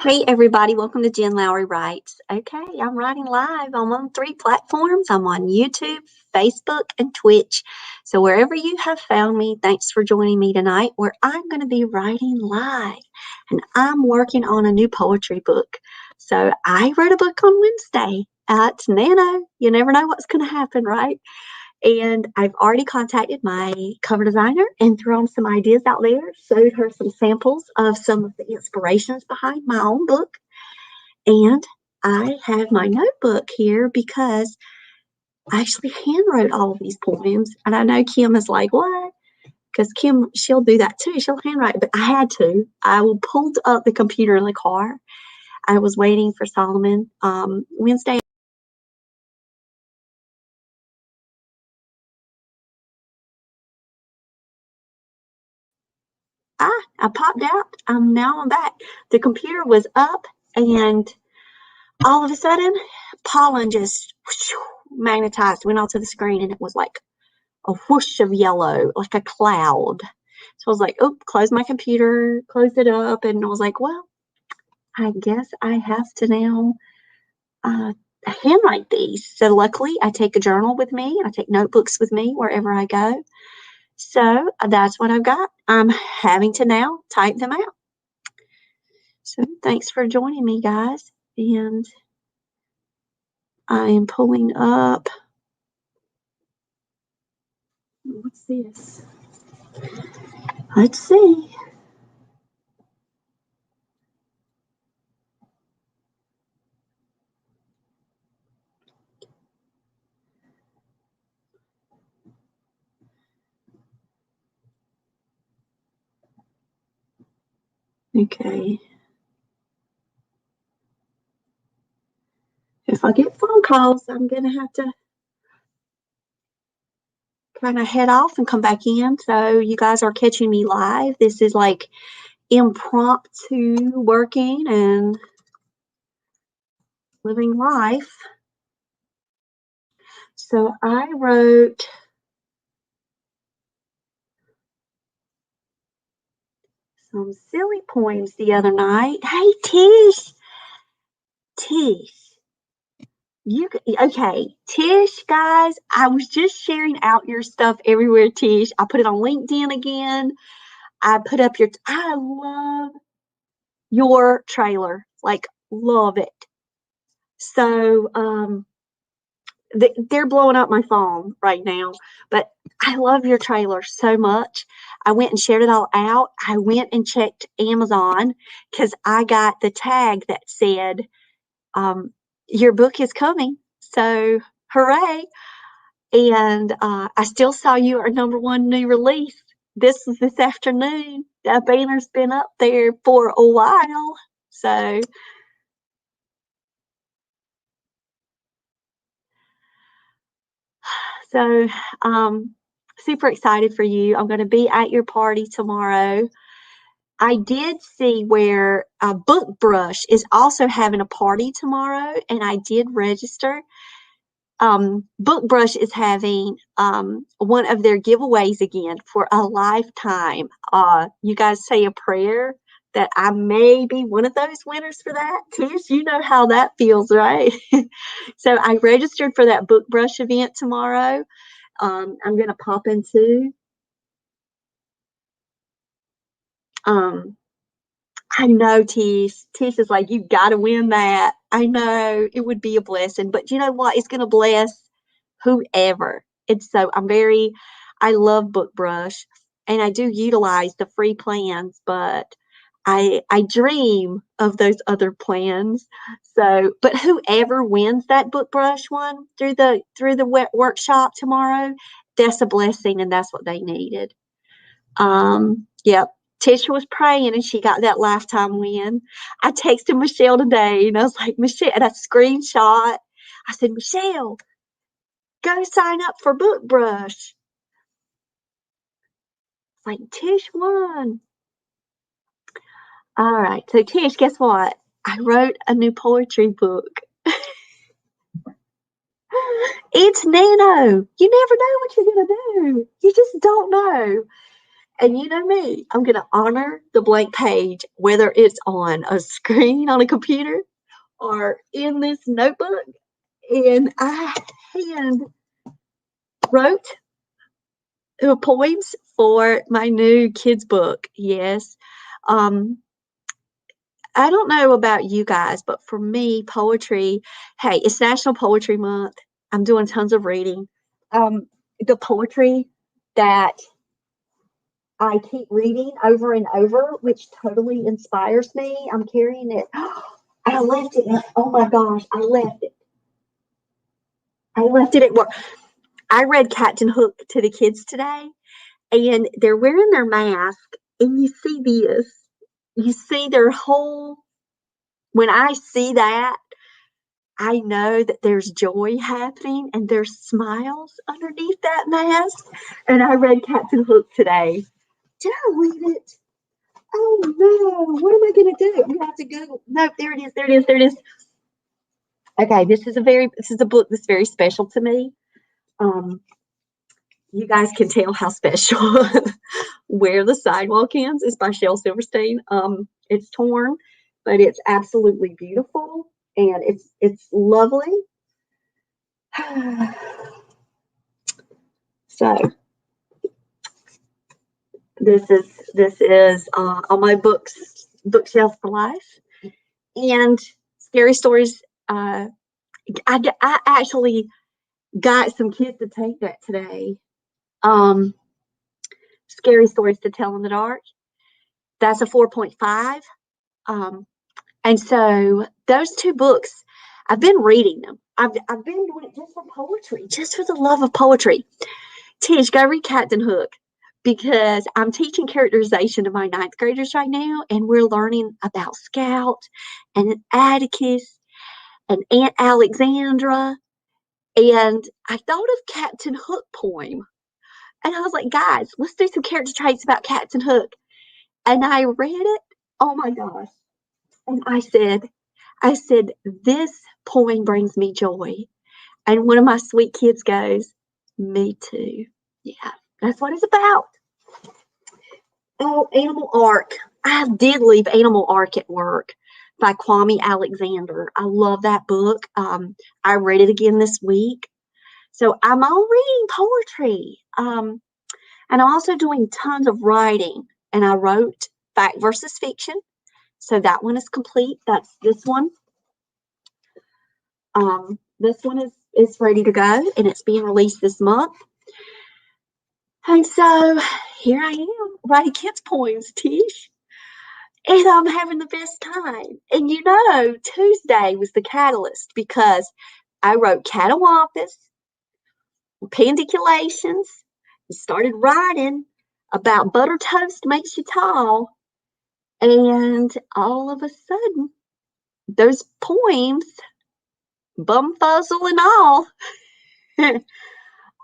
Hey everybody, welcome to Jen Lowry Writes. Okay, I'm writing live. I'm on 3 platforms. I'm on YouTube, Facebook, and Twitch. So wherever you have found me, thanks for joining me tonight where I'm going to be writing live. And I'm working on a new poetry book. So I wrote a book on Wednesday. It's Nano. You never know what's going to happen, right? And I've already contacted my cover designer and thrown some ideas out there, showed her some samples of some of the inspirations behind my own book. And I have my notebook here because I actually handwrote all of these poems. And I know Kim is like, what? Because Kim, she'll do that too. She'll handwrite, but I had to. I pulled up the computer in the car. I was waiting for Solomon. Wednesday, I popped out. Now I'm back. The computer was up, and all of a sudden, pollen just magnetized, went onto the screen, and it was like a whoosh of yellow, like a cloud. So I was like, oh, close my computer, closed it up, and I was like, well, I guess I have to now handwrite these. So luckily, I take a journal with me. I take notebooks with me wherever I go. So that's what I've got. I'm having to now type them out. So thanks for joining me, guys. And I am pulling up. What's this? Let's see. Okay. If I get phone calls, I'm going to have to kind of head off and come back in. So you guys are catching me live. This is like impromptu working and living life. So I wrote some silly poems the other night. Hey, Tish. Okay, Tish, guys, I was just sharing out your stuff everywhere, Tish. I put it on LinkedIn again. I love your trailer, like, love it. So, they're blowing up my phone right now, but I love your trailer so much. I went and shared it all out. I went and checked Amazon because I got the tag that said, your book is coming. So, hooray. And I still saw you our #1 new release. This was this afternoon. That banner's been up there for a while. So So, super excited for you. I'm going to be at your party tomorrow. I did see where Book Brush is also having a party tomorrow, and I did register. Book Brush is having one of their giveaways again for a lifetime. You guys say a prayer that I may be one of those winners for that. Tish, you know how that feels, right? So I registered for that Book Brush event tomorrow. I'm going to pop into. I know Tish. Tish is like, you got to win that. I know it would be a blessing, but you know what? It's going to bless whoever. And so I love Book Brush, and I do utilize the free plans, but I dream of those other plans. So, but whoever wins that Book Brush one through the workshop tomorrow, that's a blessing, and that's what they needed. Yep. Tisha was praying and she got that lifetime win. I texted Michelle today and I was like, Michelle, and I screenshot. I said, Michelle, go sign up for Book Brush. It's like, Tish won. All right. So, Tish, guess what? I wrote a new poetry book. It's Nano. You never know what you're going to do. You just don't know. And you know me, I'm going to honor the blank page, whether it's on a screen on a computer or in this notebook. And I hand wrote poems for my new kids book. Yes. I don't know about you guys, but for me, poetry, hey, it's National Poetry Month. I'm doing tons of reading. The poetry that I keep reading over and over, which totally inspires me. I'm carrying it. I left it. Oh my gosh, I left it. I left it at work. I read Captain Hook to the kids today, and they're wearing their mask, and you see this. You see their whole. When I see that, I know that there's joy happening and there's smiles underneath that mask. And I read Captain Hook today. Did I read it? Oh no, what am I going to do? I'm going to have to Google. No, there it is. There it is. There it is. Okay, this is a book that's very special to me. You guys can tell how special. Where the Sidewalk Ends is by Shel Silverstein. It's torn, but it's absolutely beautiful and it's lovely. So this is on my bookshelf for life, and scary stories. I actually got some kids to take that today. Scary stories to tell in the dark. That's a 4.5. And so those two books, I've been reading them. I've been doing it just for poetry, just for the love of poetry. Tish, go read Captain Hook, because I'm teaching characterization to my 9th graders right now, and we're learning about Scout and Atticus and Aunt Alexandra. And I thought of Captain Hook poem. And I was like, guys, let's do some character traits about Captain Hook. And I read it. Oh my gosh. And I said, this poem brings me joy. And one of my sweet kids goes, me too. Yeah, that's what it's about. Oh, Animal Ark. I did leave Animal Ark at work by Kwame Alexander. I love that book. I read it again this week. So I'm all reading poetry. And I'm also doing tons of writing. And I wrote Fact versus Fiction. So that one is complete. That's this one. This one is ready to go, and it's being released this month. And so here I am writing kids' poems, Tish. And I'm having the best time. And you know, Tuesday was the catalyst because I wrote Catawampus, Pandiculations, and started writing about butter toast makes you tall. And all of a sudden, those poems, bumfuzzle and all,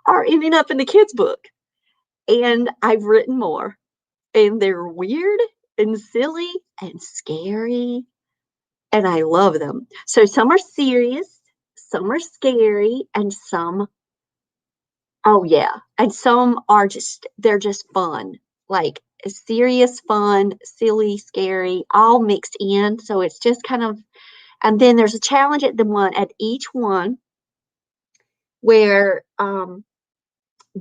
are ending up in the kids' book. And I've written more. And they're weird and silly and scary. And I love them. So some are serious, some are scary, and some, oh yeah. And some are they're just fun. Like serious, fun, silly, scary, all mixed in. So it's just kind of, and then there's a challenge at each one where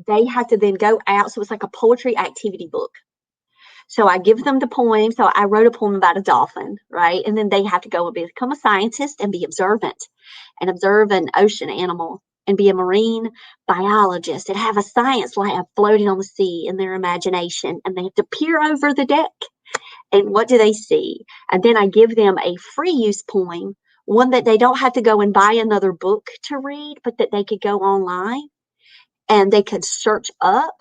they have to then go out. So it's like a poetry activity book. So I give them the poem. So I wrote a poem about a dolphin, right? And then they have to go and become a scientist and be observant and observe an ocean animal and be a marine biologist and have a science lab floating on the sea in their imagination. And they have to peer over the deck. And what do they see? And then I give them a free use poem, one that they don't have to go and buy another book to read, but that they could go online and they could search up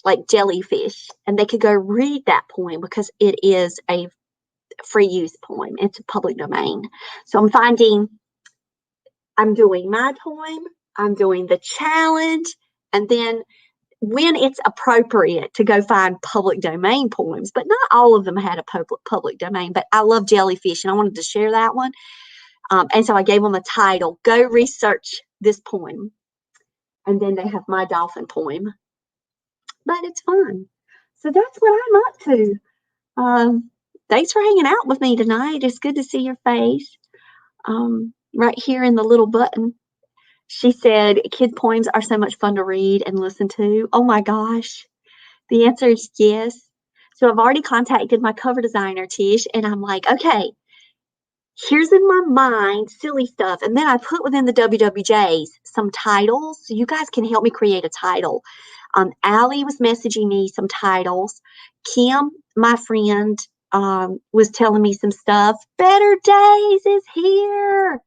like jellyfish, and they could go read that poem because it is a free use poem. It's a public domain. So I'm doing my poem, I'm doing the challenge, and then when it's appropriate to go find public domain poems, but not all of them had a public domain. But I love jellyfish, and I wanted to share that one. And so I gave them a title, Go Research This Poem. And then they have my dolphin poem. But it's fun. So that's what I'm up to. Thanks for hanging out with me tonight. It's good to see your face. Right here in the little button, she said, "Kid poems are so much fun to read and listen to." Oh my gosh. The answer is yes. So I've already contacted my cover designer, Tish, and I'm like, okay, here's in my mind silly stuff. And then I put within the WWJs some titles. So you guys can help me create a title. Allie was messaging me some titles. Kim, my friend, was telling me some stuff. Better Days is here.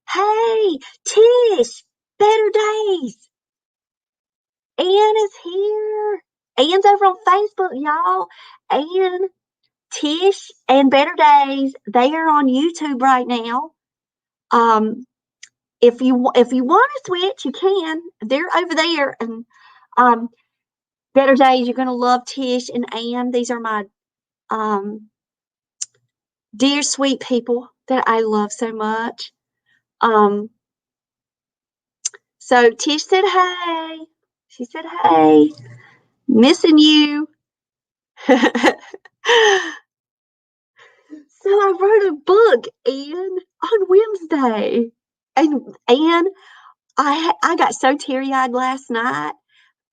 Hey, Tish, Better Days. Ann is here. Ann's over on Facebook, y'all. Ann, Tish, and Better Days, they are on YouTube right now. If you want to switch, you can. They're over there, and um, Better Days, you're gonna love Tish and Ann. These are my dear sweet people that I love so much. So Tish said, "Hey." She said, "Hey, missing you." So I wrote a book, Ann, on Wednesday. And Ann, I got so teary-eyed last night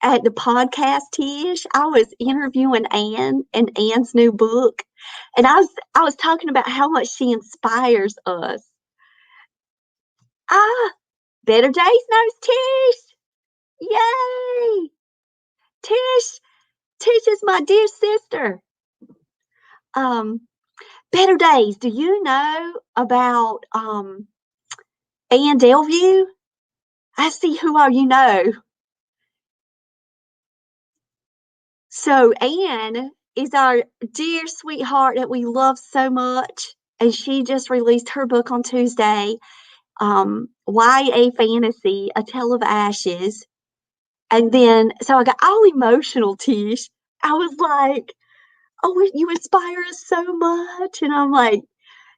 at the podcast, Tish. I was interviewing Ann and Ann's new book. And I was talking about how much she inspires us. Ah, Better Days knows Tish. Yay! Tish is my dear sister. Better Days, do you know about Ann Delview? I see who all you know. So Ann is our dear sweetheart that we love so much, and she just released her book on Tuesday, YA Fantasy, A Tale of Ashes. And then, so I got all emotional, Tish. I was like, "Oh, you inspire us so much," and I'm like,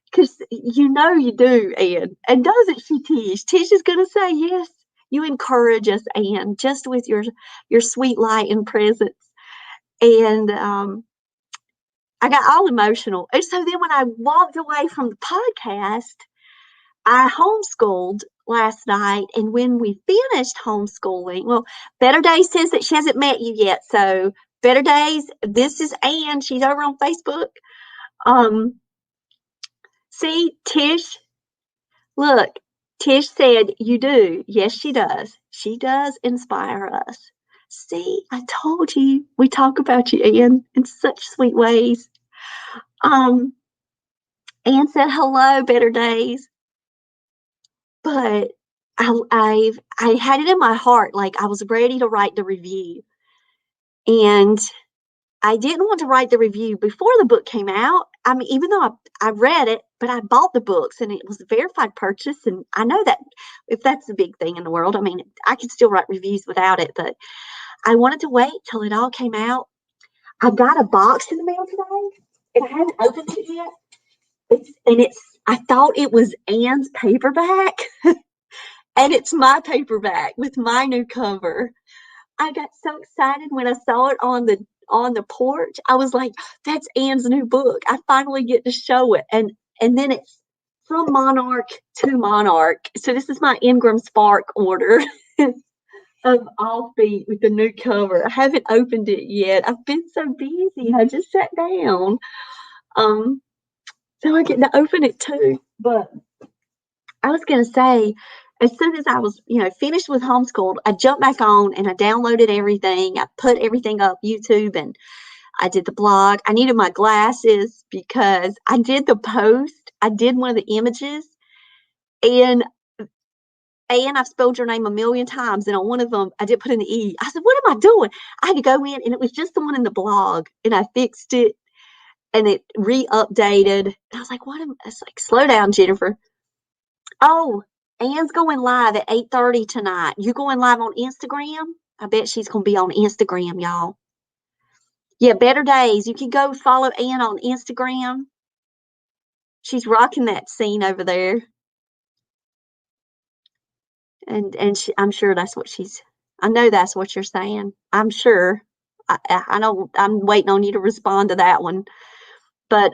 because you do, Ann. And doesn't she, Tish? Tish is going to say yes. You encourage us, Ann, just with your sweet light and presence. And I got all emotional. And so then when I walked away from the podcast, I homeschooled last night. And when we finished homeschooling, well, Better Days says that she hasn't met you yet. So, Better Days, this is Ann. She's over on Facebook. See, Tish, look, Tish said, "You do." Yes, she does. She does inspire us. See, I told you. We talk about you, Ann, in such sweet ways. Um, Ann said, "Hello, Better Days." But I had it in my heart, like I was ready to write the review. And I didn't want to write the review before the book came out. I mean, even though I read it, but I bought the books and it was a verified purchase. And I know that if that's the big thing in the world, I mean, I could still write reviews without it, but I wanted to wait till it all came out. I got a box in the mail today and I haven't opened it yet. I thought it was Ann's paperback and it's my paperback with my new cover. I got so excited when I saw it on the porch. I was like, "That's Ann's new book. I finally get to show it." And then it's from Monarch to Monarch. So this is my Ingram Spark order of All Feet with the new cover. I haven't opened it yet. I've been so busy. I just sat down. Um, so I get to open it too. But I was gonna say, as soon as I was, finished with homeschool, I jumped back on and I downloaded everything. I put everything up YouTube and I did the blog. I needed my glasses because I did the post. I did one of the images and I've spelled your name a million times. And on one of them, I did put in the E. I said, "What am I doing?" I had to go in and it was just the one in the blog and I fixed it and it re-updated. And I was like, it's like, slow down, Jennifer. Oh, Ann's going live at 8:30 tonight. You going live on Instagram? I bet she's going to be on Instagram, y'all. Yeah, Better Days. You can go follow Ann on Instagram. She's rocking that scene over there. And I'm sure that's what I know that's what you're saying. I'm sure. I don't, I'm waiting on you to respond to that one. But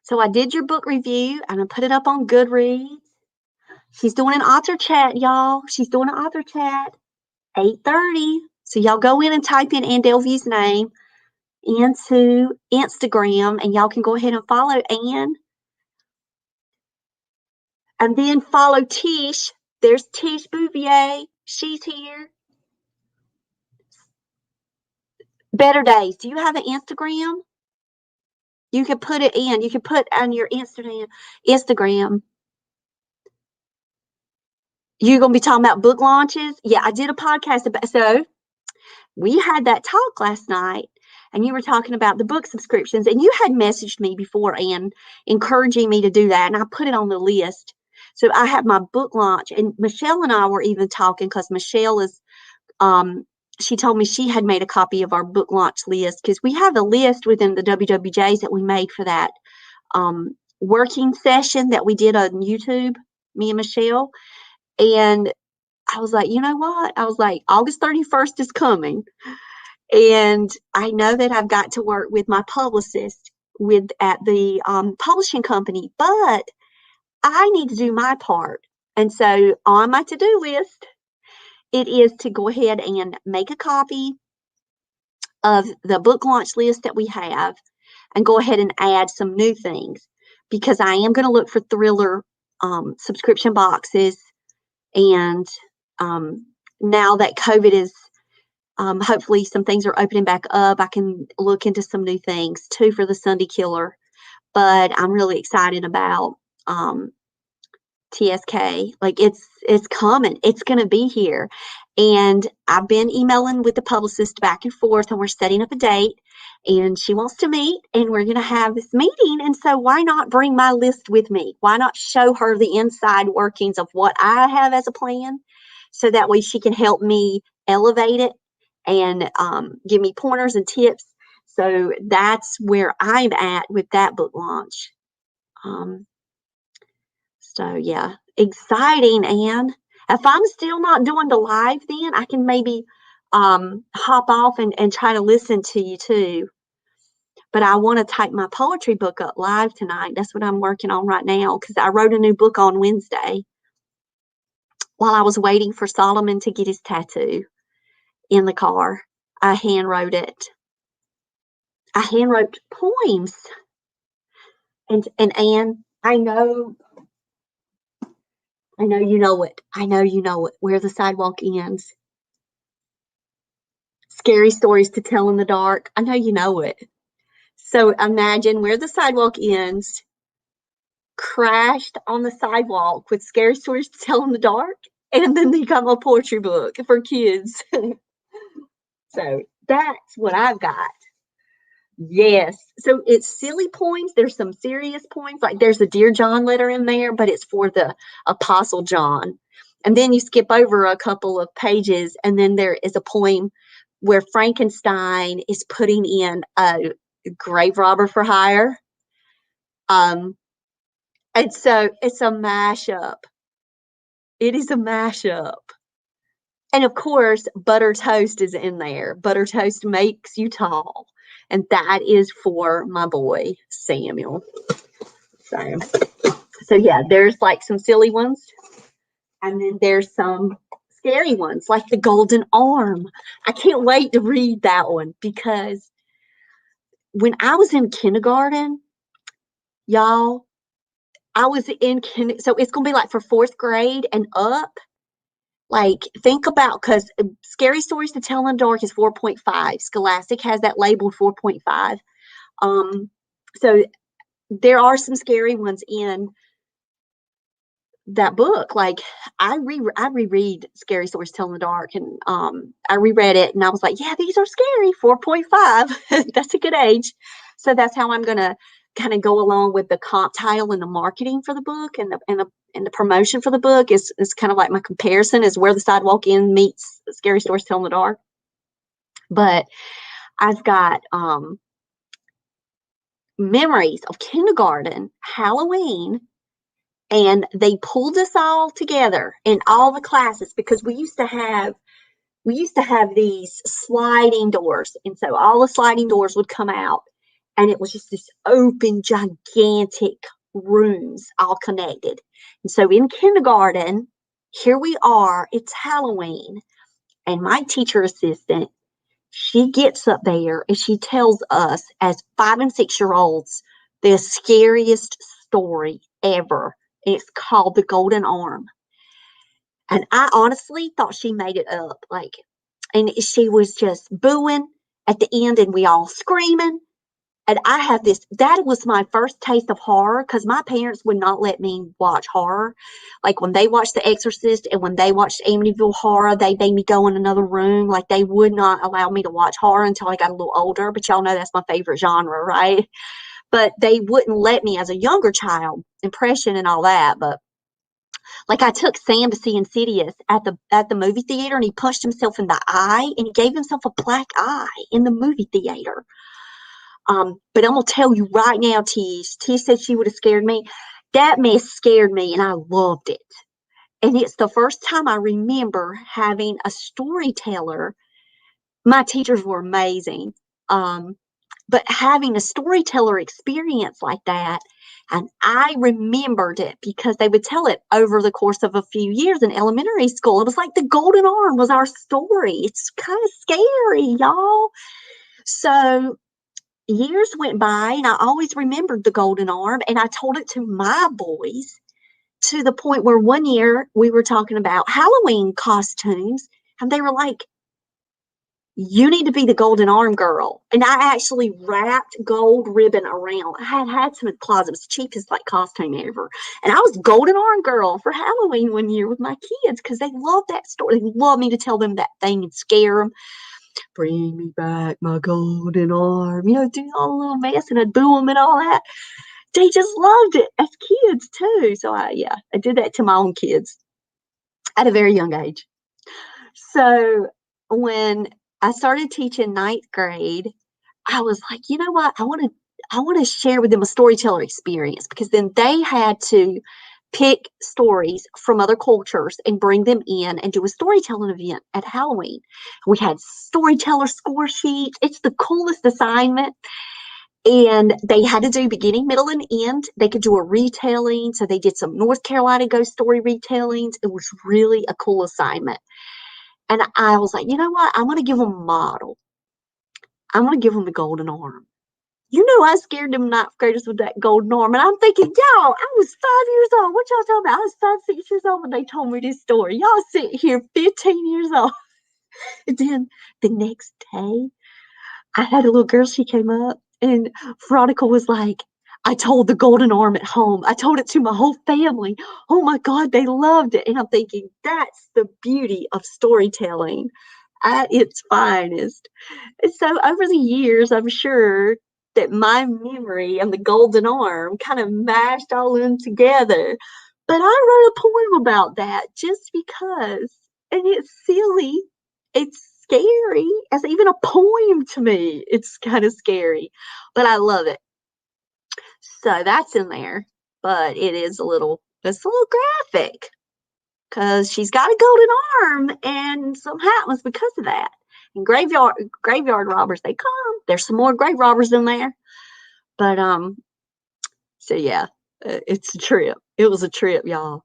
so I did your book review and I put it up on Goodreads. She's doing an author chat, y'all. She's doing an author chat, 8:30. So y'all go in and type in Ann Delview's name into Instagram, and y'all can go ahead and follow Ann. And then follow Tish. There's Tish Bouvier. She's here. Better Days. Do you have an Instagram? You can put it in. You can put on your Instagram. You're going to be talking about book launches? Yeah, I did a podcast about, so we had that talk last night, and you were talking about the book subscriptions, and you had messaged me before and encouraging me to do that, and I put it on the list. So I have my book launch, and Michelle and I were even talking because Michelle is, she told me she had made a copy of our book launch list because we have a list within the WWJs that we made for that working session that we did on YouTube, me and Michelle. And I was like, you know what? I was like, August 31st is coming. And I know that I've got to work with my publicist at the publishing company, but I need to do my part. And so on my to-do list, it is to go ahead and make a copy of the book launch list that we have and go ahead and add some new things, because I am going to look for thriller subscription boxes. And now that COVID is, hopefully some things are opening back up, I can look into some new things too for the Sunday Killer. But I'm really excited about TSK. Like it's coming. It's going to be here. And I've been emailing with the publicist back and forth, and we're setting up a date, and she wants to meet, and we're going to have this meeting. And so why not bring my list with me? Why not show her the inside workings of what I have as a plan, so that way she can help me elevate it and give me pointers and tips. So that's where I'm at with that book launch. So yeah, exciting, Ann. If I'm still not doing the live, then I can maybe hop off and try to listen to you too. But I want to type my poetry book up live tonight. That's what I'm working on right now, because I wrote a new book on Wednesday while I was waiting for Solomon to get his tattoo in the car. I hand wrote it. I hand wrote poems. And Ann, I know you know it. I know you know it. Where the Sidewalk Ends. Scary Stories to Tell in the Dark. I know you know it. So imagine Where the Sidewalk Ends crashed on the sidewalk with Scary Stories to Tell in the Dark, and then you got my poetry book for kids. So that's what I've got. Yes. So it's silly poems. There's some serious poems. Like there's a Dear John letter in there, but it's for the Apostle John. And then you skip over a couple of pages, and then there is a poem where Frankenstein is putting in a grave robber for hire. And so it's a mashup. It is a mashup. And of course, butter toast is in there. Butter toast makes you tall. And that is for my boy, Samuel. So yeah, there's like some silly ones. And then there's some scary ones, like the Golden Arm. I can't wait to read that one, because when I was in kindergarten, y'all, I was in so it's going to be like for 4th grade and up. Like, think about, because Scary Stories to Tell in the Dark is 4.5. Scholastic has that labeled 4.5. So there are some scary ones in that book. Like I reread Scary Stories to Tell in the Dark, and I reread it, and I was like, yeah, these are scary. 4.5. That's a good age. So that's how I'm gonna kind of go along with the comp title and the marketing for the book, and the promotion for the book is kind of like my comparison is Where the Sidewalk Ends meets Scary Stories to Tell in the Dark. But I've got memories of kindergarten, Halloween, and they pulled us all together in all the classes, because we used to have we used to have these sliding doors. And so all the sliding doors would come out, and it was just this open, gigantic rooms all connected. And so in kindergarten, here we are, it's Halloween, and my teacher assistant, she gets up there and she tells us as 5 and 6 year olds the scariest story ever. It's called The Golden Arm. And I honestly thought she made it up. And she was just booing at the end and we all screaming. And I have that was my first taste of horror because my parents would not let me watch horror. Like when they watched The Exorcist and when they watched Amityville Horror, they made me go in another room. Like they would not allow me to watch horror until I got a little older. But y'all know that's my favorite genre, right? But they wouldn't let me as a younger child, impression and all that. But like I took Sam to see Insidious at the movie theater, and he punched himself in the eye, and he gave himself a black eye in the movie theater. But I'm gonna tell you right now, Tish. Tish said she would have scared me. That mess scared me, and I loved it. And it's the first time I remember having a storyteller. My teachers were amazing. But having a storyteller experience like that, and I remembered it because they would tell it over the course of a few years in elementary school. It was like The Golden Arm was our story. It's kind of scary, y'all. So years went by, and I always remembered The Golden Arm, and I told it to my boys to the point where one year we were talking about Halloween costumes, and they were like, you need to be the Golden Arm girl. And I actually wrapped gold ribbon around. I had some in the closet. It was the cheapest costume ever. And I was Golden Arm girl for Halloween one year with my kids because they love that story. They love me to tell them that thing and scare them. Bring me back my golden arm. Do all a little mess and I'd boo them and all that. They just loved it as kids too. So I did that to my own kids at a very young age. So when I started teaching ninth grade, I was like, you know what? I want to share with them a storyteller experience because then they had to pick stories from other cultures and bring them in and do a storytelling event at Halloween. We had storyteller score sheets. It's the coolest assignment. And they had to do beginning, middle, and end. They could do a retelling. So they did some North Carolina ghost story retellings. It was really a cool assignment. And I was like, you know what? I'm going to give them a model. I'm going to give them the Golden Arm. I scared them ninth graders with that Golden Arm. And I'm thinking, y'all, I was 5 years old. What y'all talking about? I was 5, 6 years old when they told me this story. Y'all sit here 15 years old. And then the next day, I had a little girl, she came up, and Veronica was like, I told the Golden Arm at home. I told it to my whole family. Oh my God, they loved it. And I'm thinking, that's the beauty of storytelling at its finest. And so over the years, I'm sure that my memory and the Golden Arm kind of mashed all in together. But I wrote a poem about that just because, and it's silly. It's scary as even a poem to me. It's kind of scary, but I love it. So that's in there, but it's a little graphic because she's got a golden arm and something happens because of that. And graveyard robbers, they come. There's some more grave robbers in there, but so yeah, it's a trip. It was a trip, y'all.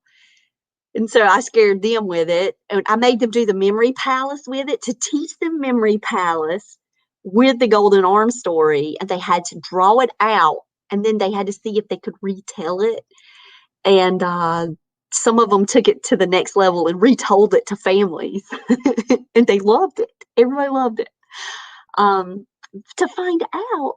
And so I scared them with it. And I made them do the Memory Palace with it to teach them Memory Palace with the Golden Arm story. And they had to draw it out. And then they had to see if they could retell it. And some of them took it to the next level and retold it to families. And they loved it. Everybody loved it. To find out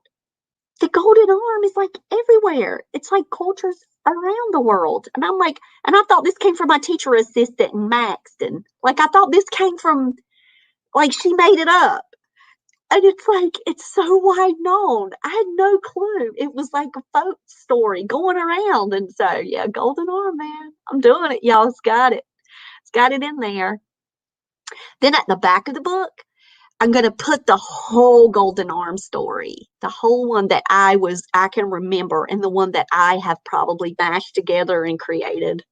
the Golden Arm is like everywhere. It's like cultures around the world. And I'm like, and I thought this came from my teacher assistant in Maxton. Like, I thought this came from, like, she made it up. And it's like, it's so wide known. I had no clue. It was like a folk story going around. And so, yeah, Golden Arm, man. I'm doing it, y'all. It's got it. It's got it in there. Then at the back of the book, I'm going to put the whole Golden Arm story, the whole one that I can remember, and the one that I have probably mashed together and created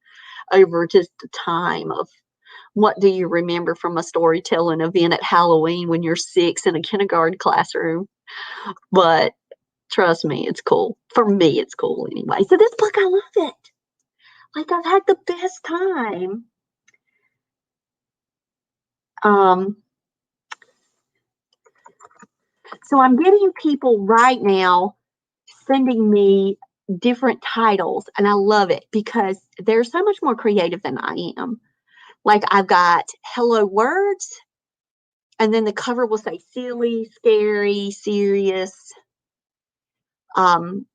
over just the time of What do you remember from a storytelling event at Halloween when you're 6 in a kindergarten classroom? But trust me, it's cool. For me, it's cool anyway. So this book, I love it. Like, I've had the best time. So I'm getting people right now sending me different titles, and I love it because they're so much more creative than I am. Like, I've got Hello Words, and then the cover will say silly, scary, serious. Then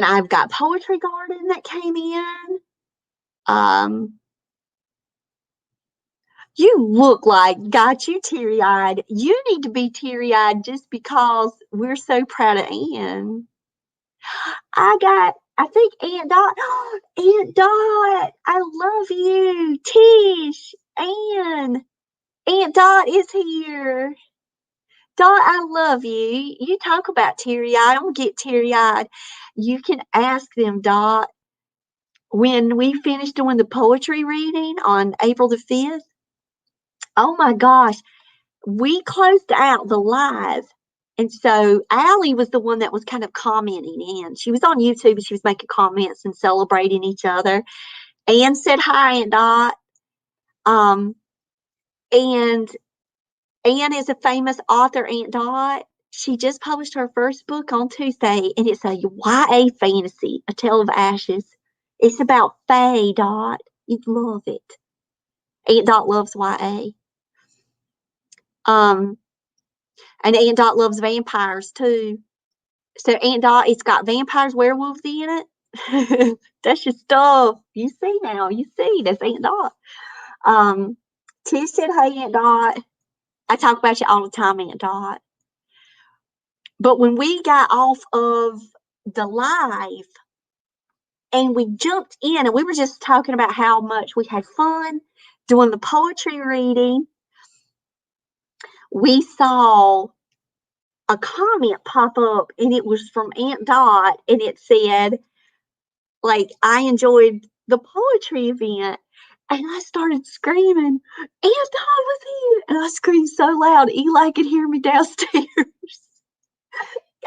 I've got Poetry Garden that came in. You look like, got you teary-eyed. You need to be teary-eyed just because we're so proud of Ann. I think Aunt Dot. Aunt Dot, I love you. Tish, Ann, Aunt Dot is here. Dot, I love you. You talk about teary-eyed. I don't get teary-eyed. You can ask them, Dot. When we finish doing the poetry reading on April the 5th, oh my gosh, we closed out the live. And so Allie was the one that was kind of commenting in. She was on YouTube and she was making comments and celebrating each other. Ann said hi, Aunt Dot. And Ann is a famous author, Aunt Dot. She just published her first book on Tuesday, and it's a YA fantasy, A Tale of Ashes. It's about Fae, Dot. You'd love it. Aunt Dot loves YA. And Aunt Dot loves vampires too. So Aunt Dot, it's got vampires, werewolves in it. That's your stuff. You see now. You see. That's Aunt Dot. Tish said, hey, Aunt Dot. I talk about you all the time, Aunt Dot. But when we got off of the live and we jumped in and we were just talking about how much we had fun doing the poetry reading, we saw a comment pop up and it was from Aunt Dot and it said, like, I enjoyed the poetry event. And I started screaming, Aunt Dot was here. And I screamed so loud, Eli could hear me downstairs.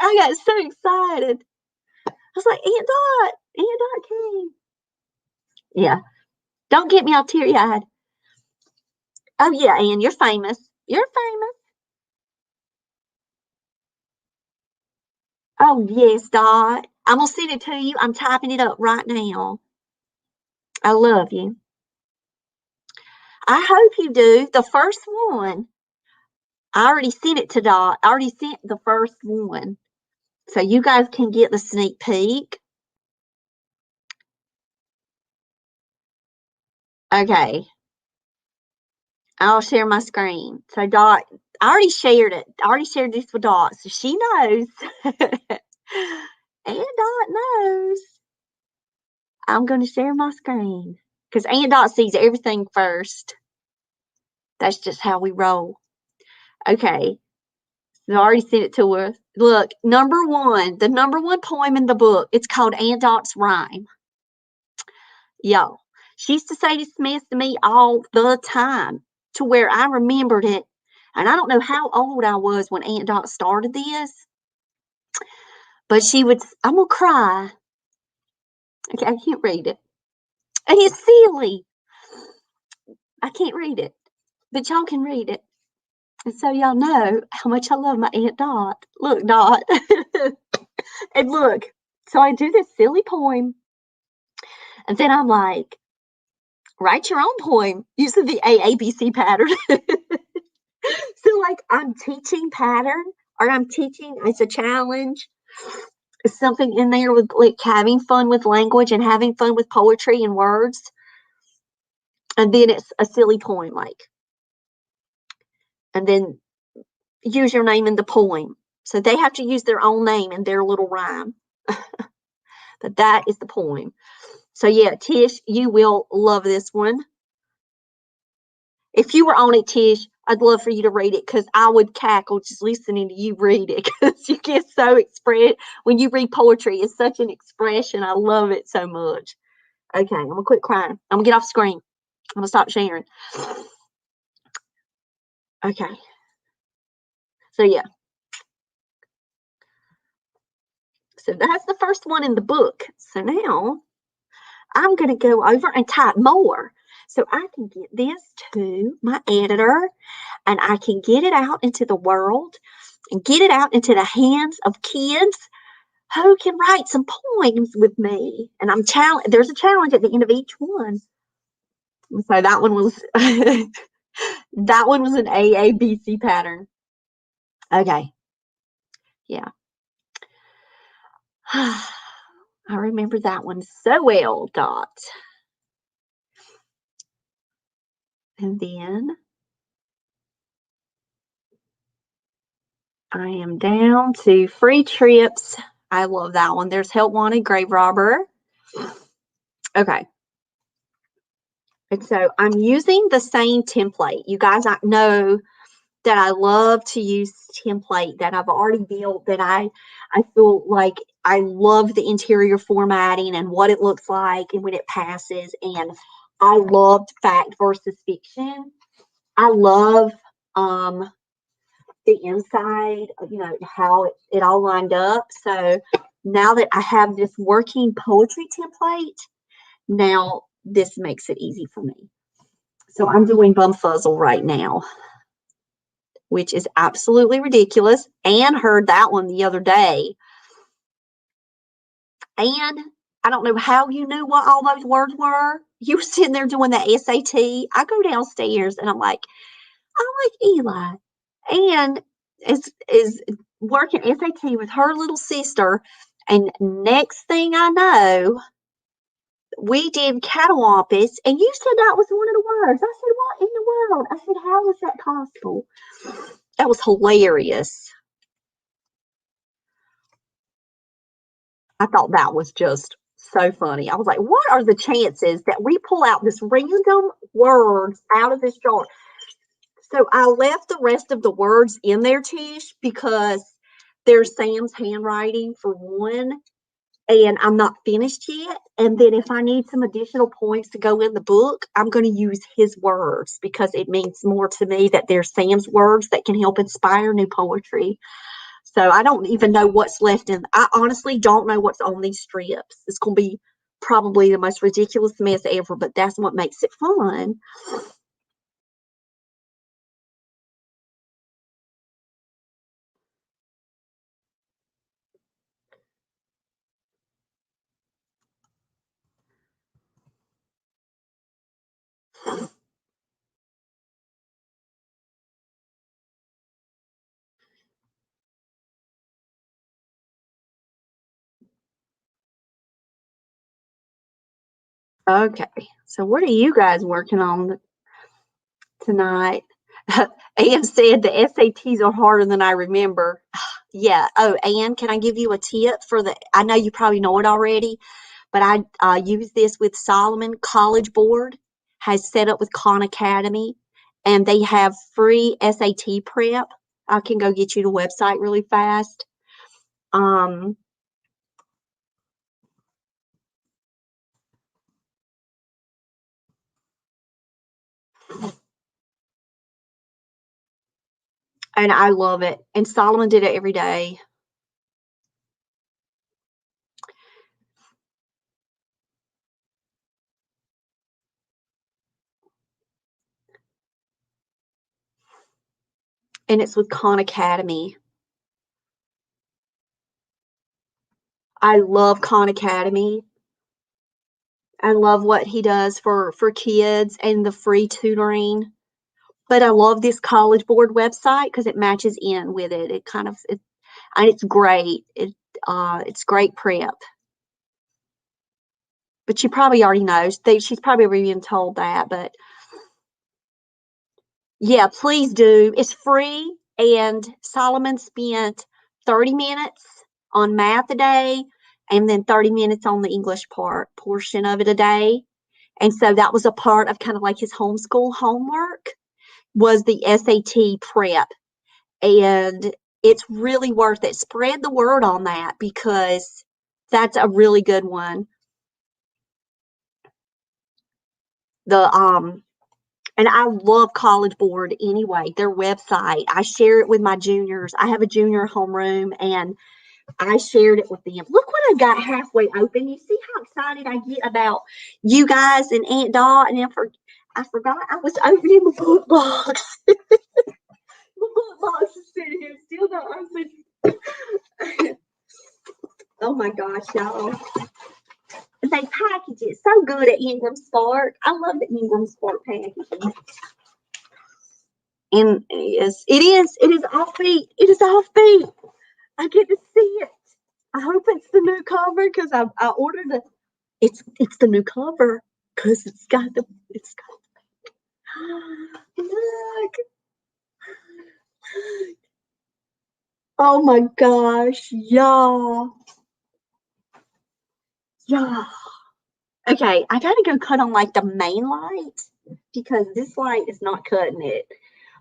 I got so excited. I was like, Aunt Dot came. Yeah. Don't get me all teary-eyed. Oh, yeah, Ann, you're famous. You're famous. Oh, yes, Dot. I'm going to send it to you. I'm typing it up right now. I love you. I hope you do. The first one, I already sent it to Dot. I already sent the first one. So you guys can get the sneak peek. Okay. I'll share my screen. So Dot, I already shared it. I already shared this with Dot, so she knows. And Dot knows. I'm going to share my screen because Aunt Dot sees everything first. That's just how we roll. Okay. I already sent it to her. Look, number one, the number one poem in the book, it's called Aunt Dot's Rhyme. Y'all, she used to say this to me all the time to where I remembered it. And I don't know how old I was when Aunt Dot started this, but she would, I'm going to cry. Okay, I can't read it. And it's silly. I can't read it, but y'all can read it. And so y'all know how much I love my Aunt Dot. Look, Dot. And look, so I do this silly poem. And then I'm like, write your own poem using the AABC pattern. So, like, I'm teaching pattern or I'm teaching, it's a challenge. It's something in there with like having fun with language and having fun with poetry and words. And then it's a silly poem, like, and then use your name in the poem. So they have to use their own name in their little rhyme. But that is the poem. So yeah, Tish, you will love this one. If you were on it, Tish, I'd love for you to read it because I would cackle just listening to you read it because you get so expressed. When you read poetry, it's such an expression. I love it so much. Okay, I'm going to quit crying. I'm going to get off screen. I'm gonna stop sharing. Okay. So yeah. So that's the first one in the book. So now I'm going to go over and type more so I can get this to my editor and I can get it out into the world and get it out into the hands of kids who can write some poems with me. And there's a challenge at the end of each one. So that one was that one was an AABC pattern. Okay. Yeah. I remember that one so well, Dot. And then I am down to free trips. I love that one. There's Help Wanted, Grave Robber. Okay. And so I'm using the same template. You guys know that I love to use template that I've already built that I feel like I love the interior formatting and what it looks like and when it passes. And I loved fact versus fiction. I love the inside, how it all lined up. So now that I have this working poetry template, now this makes it easy for me. So I'm doing Bumfuzzle right now, which is absolutely ridiculous. Anne heard that one the other day. And I don't know how you knew what all those words were. You were sitting there doing the SAT. I go downstairs and I'm like Eli. And is working SAT with her little sister. And next thing I know, we did catawampus, and you said that was one of the words. I said, what in the world? I said, how is that possible? That was hilarious. I thought that was just so funny. I was like, what are the chances that we pull out this random words out of this jar? So I left the rest of the words in there, Tish, because there's Sam's handwriting for one, and I'm not finished yet. And then if I need some additional points to go in the book, I'm going to use his words because it means more to me that there's Sam's words that can help inspire new poetry. So I don't even know what's left in. I honestly don't know what's on these strips. It's going to be probably the most ridiculous mess ever, but that's what makes it fun. Okay, so what are you guys working on tonight? Anne said the SATs are harder than I remember. Yeah. Oh, Anne, can I give you a tip for I know you probably know it already, but I use this with Solomon College Board has set up with Khan Academy, and they have free SAT prep. I can go get you the website really fast. Um, and I love it. And Solomon did it every day. And it's with Khan Academy. I love Khan Academy. I love what he does for kids and the free tutoring. But I love this College Board website because it matches in with it. And it's great. It's great prep. But she probably already knows. She's probably already been told that. But yeah, please do. It's free. And Solomon spent 30 minutes on math a day and then 30 minutes on the English portion of it a day. And so that was a part of kind of like his homeschool homework was the SAT prep. And it's really worth it. Spread the word on that because that's a really good one. and I love College Board anyway, their website. I share it with my juniors. I have a junior homeroom, and I shared it with them. Look what I got halfway open. You see how excited I get about you guys and Aunt Dot, and I forgot I was opening the book box. The book box is sitting here, still not open. Oh my gosh, y'all. They package it so good at Ingram Spark. I love the Ingram Spark packaging. And it is offbeat. It is offbeat. I get to see it. I hope it's the new cover because I ordered it. It's the new cover because it's got look. Oh my gosh, y'all. Yeah. Okay, I gotta go cut on like the main light because this light is not cutting it.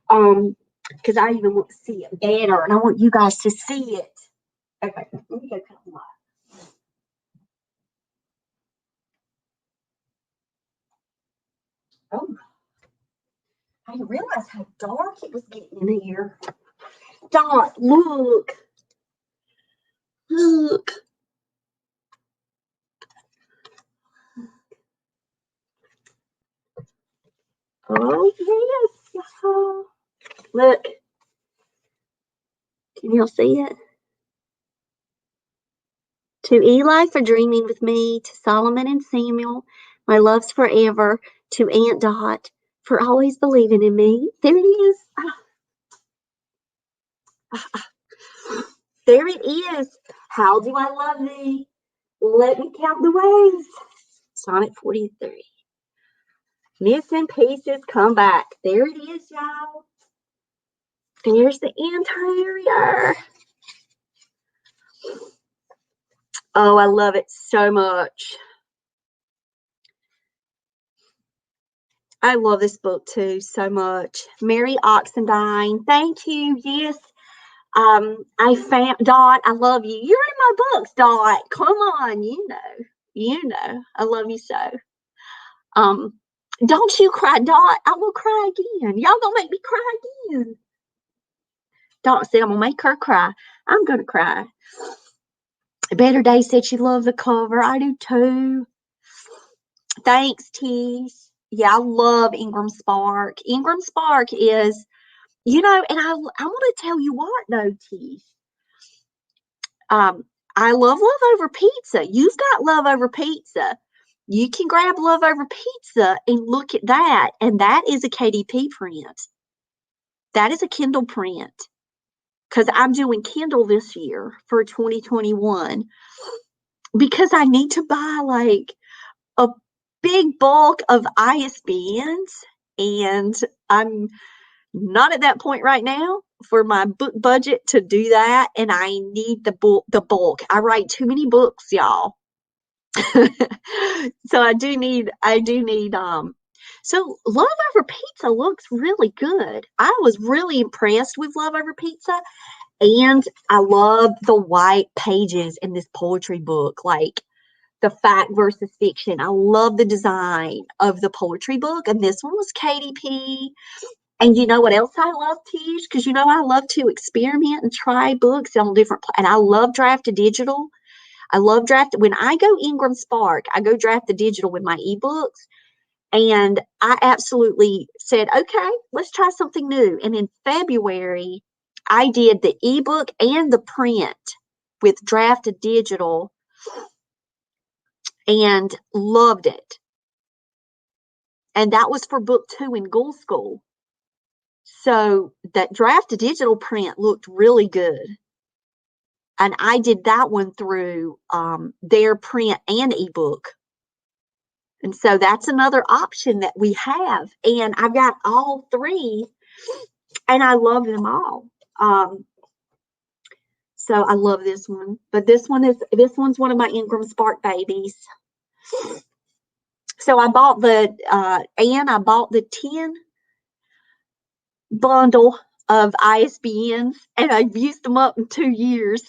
Because I even want to see it better and I want you guys to see it. Okay, let me go cut the light. Oh, I didn't realize how dark it was getting in here. Dot, look. Look. Oh, yes, y'all. Look. Can y'all see it? To Eli for dreaming with me, to Solomon and Samuel, my love's forever, to Aunt Dot for always believing in me. There it is. There it is. How do I love thee? Let me count the ways. Sonnet 43. Missing pieces come back. There it is, y'all. There's the interior. Oh, I love it so much. I love this book too so much. Mary Oxendine. Thank you. Yes. I found Dot. I love you. You're in my books, Dot. Come on, you know, I love you so. Don't you cry, Dot. I will cry again. Y'all gonna make me cry again. Dot said I'm gonna make her cry. I'm gonna cry. Better Day said she loved the cover. I do too. Thanks, Tease. Yeah, I love Ingram Spark. Ingram Spark is, and I want to tell you what though, Tease. I love Love Over Pizza. You've got Love Over Pizza. You can grab Love Over Pizza and look at that, and that is a KDP print. That is a Kindle print because I'm doing Kindle this year for 2021 because I need to buy like a big bulk of ISBNs, and I'm not at that point right now for my book budget to do that, and I need the bulk. I write too many books, y'all. So I do need so Love Over Pizza looks really good. I was really impressed with Love Over Pizza, and I love the white pages in this poetry book, like the fact versus fiction. I love the design of the poetry book, and this one was KDP. And you know what else I love, Tish? Because I love to experiment and try books on different, and I love Draft to Digital. I love Draft. When I go Ingram Spark, I go Draft to Digital with my ebooks. And I absolutely said, okay, let's try something new. And in February, I did the ebook and the print with Draft to Digital and loved it. And that was for book 2 in Ghoul School. So that Draft to Digital print looked really good. And I did that one through their print and ebook. And so that's another option that we have. And I've got all 3, and I love them all. So I love this one. But this one's one of my Ingram Spark babies. So I bought the 10 bundle of ISBNs, and I've used them up in 2 years.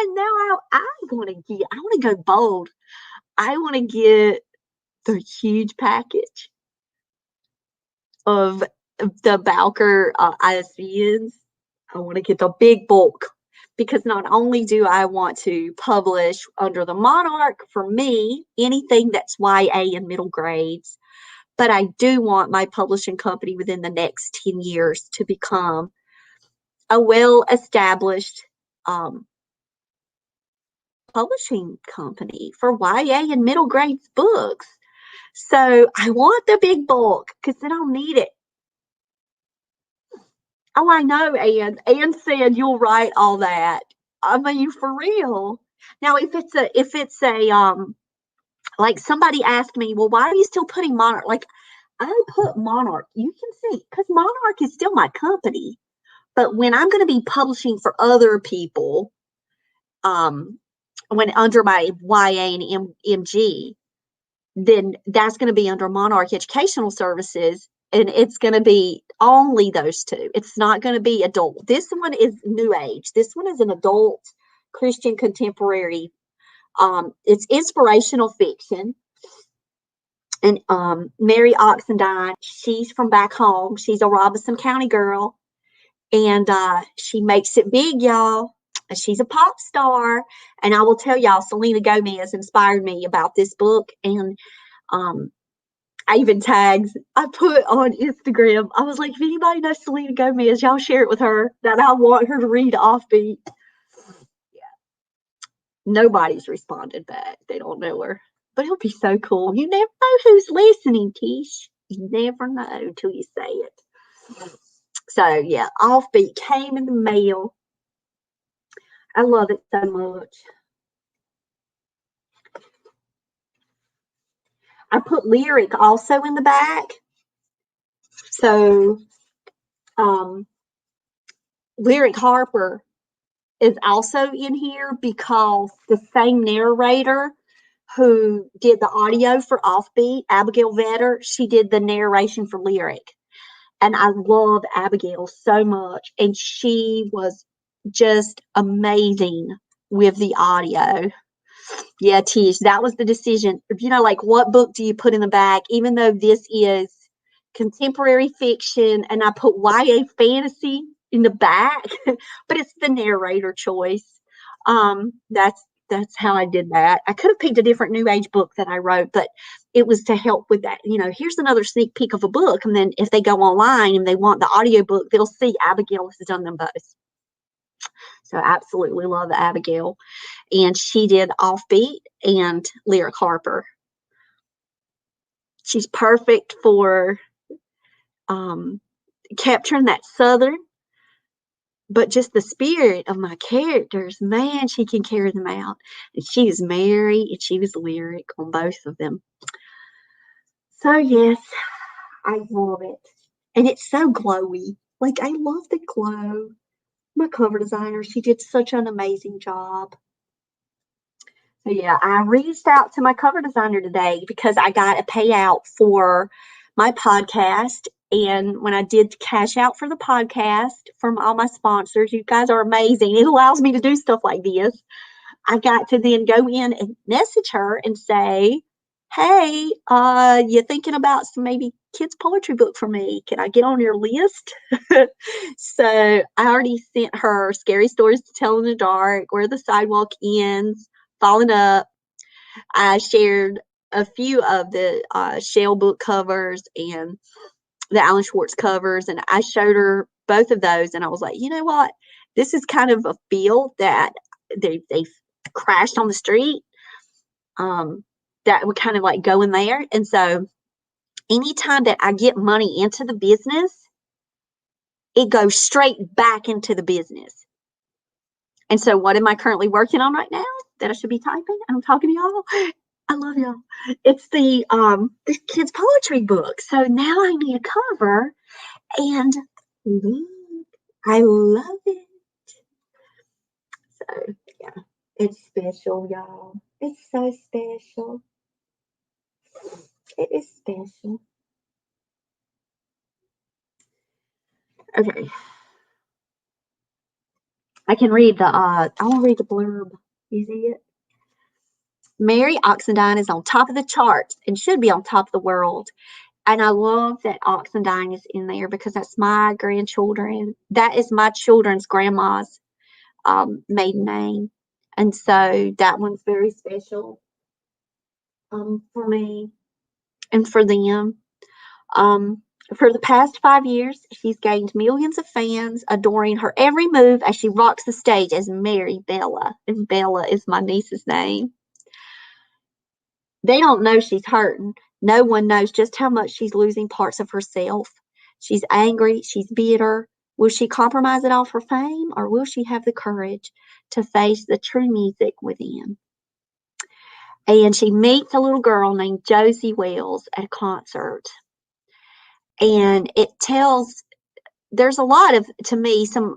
And now I want to go bold. I want to get the huge package of the Bowker ISBNs. I want to get the big bulk because not only do I want to publish under the Monarch for me, anything that's YA and middle grades, but I do want my publishing company within the next 10 years to become a well-established publishing company for YA and middle grades books. So I want the big bulk because then I'll need it. Oh, I know, Ann. Ann said you'll write all that. I mean, for real. Now, if it's a like somebody asked me, well, why are you still putting Monarch? Like, I put Monarch. You can see because Monarch is still my company. But when I'm going to be publishing for other people, when under my YA and MG, then that's going to be under Monarch Educational Services, and it's going to be only those two. It's not going to be adult. This one is new age. This one is an adult Christian contemporary. It's inspirational fiction. And Mary Oxendine, she's from back home. She's a Robeson County girl, and she makes it big, y'all. She's a pop star, and I will tell y'all, Selena Gomez inspired me about this book, and I even tags I put on Instagram. I was like, if anybody knows Selena Gomez, y'all share it with her that I want her to read Offbeat. Yeah, nobody's responded back. They don't know her, but it'll be so cool. You never know who's listening, Tish. You never know until you say it. So yeah, Offbeat came in the mail. I love it so much. I put Lyric also in the back. So Lyric Harper is also in here because the same narrator who did the audio for Offbeat, Abigail Vetter, she did the narration for Lyric. And I love Abigail so much. And she was just amazing with the audio. Yeah, Tish, that was the decision. You know, like what book do you put in the back? Even though this is contemporary fiction and I put YA fantasy in the back, but it's the narrator choice. That's how I did that. I could have picked a different new age book that I wrote, but it was to help with that. You know, here's another sneak peek of a book. And then if they go online and they want the audiobook, they'll see Abigail has done them both. So absolutely love Abigail. And she did Offbeat and Lyric Harper. She's perfect for capturing that Southern, but just the spirit of my characters, man, she can carry them out. And she is Mary and she was Lyric on both of them. So yes, I love it. And it's so glowy. Like I love the glow. My cover designer, she did such an amazing job. So yeah, I reached out to my cover designer today because I got a payout for my podcast. And when I did cash out for the podcast from all my sponsors, you guys are amazing. It allows me to do stuff like this. I got to then go in and message her and say, hey, you thinking about some maybe kids poetry book for me? Can I get on your list? So I already sent her Scary Stories to Tell in the Dark, Where the Sidewalk Ends, Falling Up. I shared a few of the Shell book covers and the Alan Schwartz covers, and I showed her both of those, and I was like, you know what? This is kind of a feel that they've crashed on the street. That would kind of like go in there. And so anytime that I get money into the business, it goes straight back into the business. And so what am I currently working on right now that I should be typing? I'm talking to y'all. I love y'all. It's the kids poetry book. So now I need a cover, and look, I love it. So yeah, it's special, y'all. It's so special. It is special. Okay. I can read the I want to read the blurb. You see it? Mary Oxendine is on top of the charts and should be on top of the world. And I love that Oxendine is in there because that's my grandchildren. That is my children's grandma's maiden name. And so that one's very special for me and for them. For the past 5 years, she's gained millions of fans adoring her every move as she rocks the stage as Mary Bella. And Bella is my niece's name. They don't know she's hurting. No one knows just how much she's losing parts of herself. She's angry. She's bitter. Will she compromise it all for fame, or will she have the courage to face the true music within? And she meets a little girl named Josie Wells at a concert. And it tells, there's a lot of, to me, some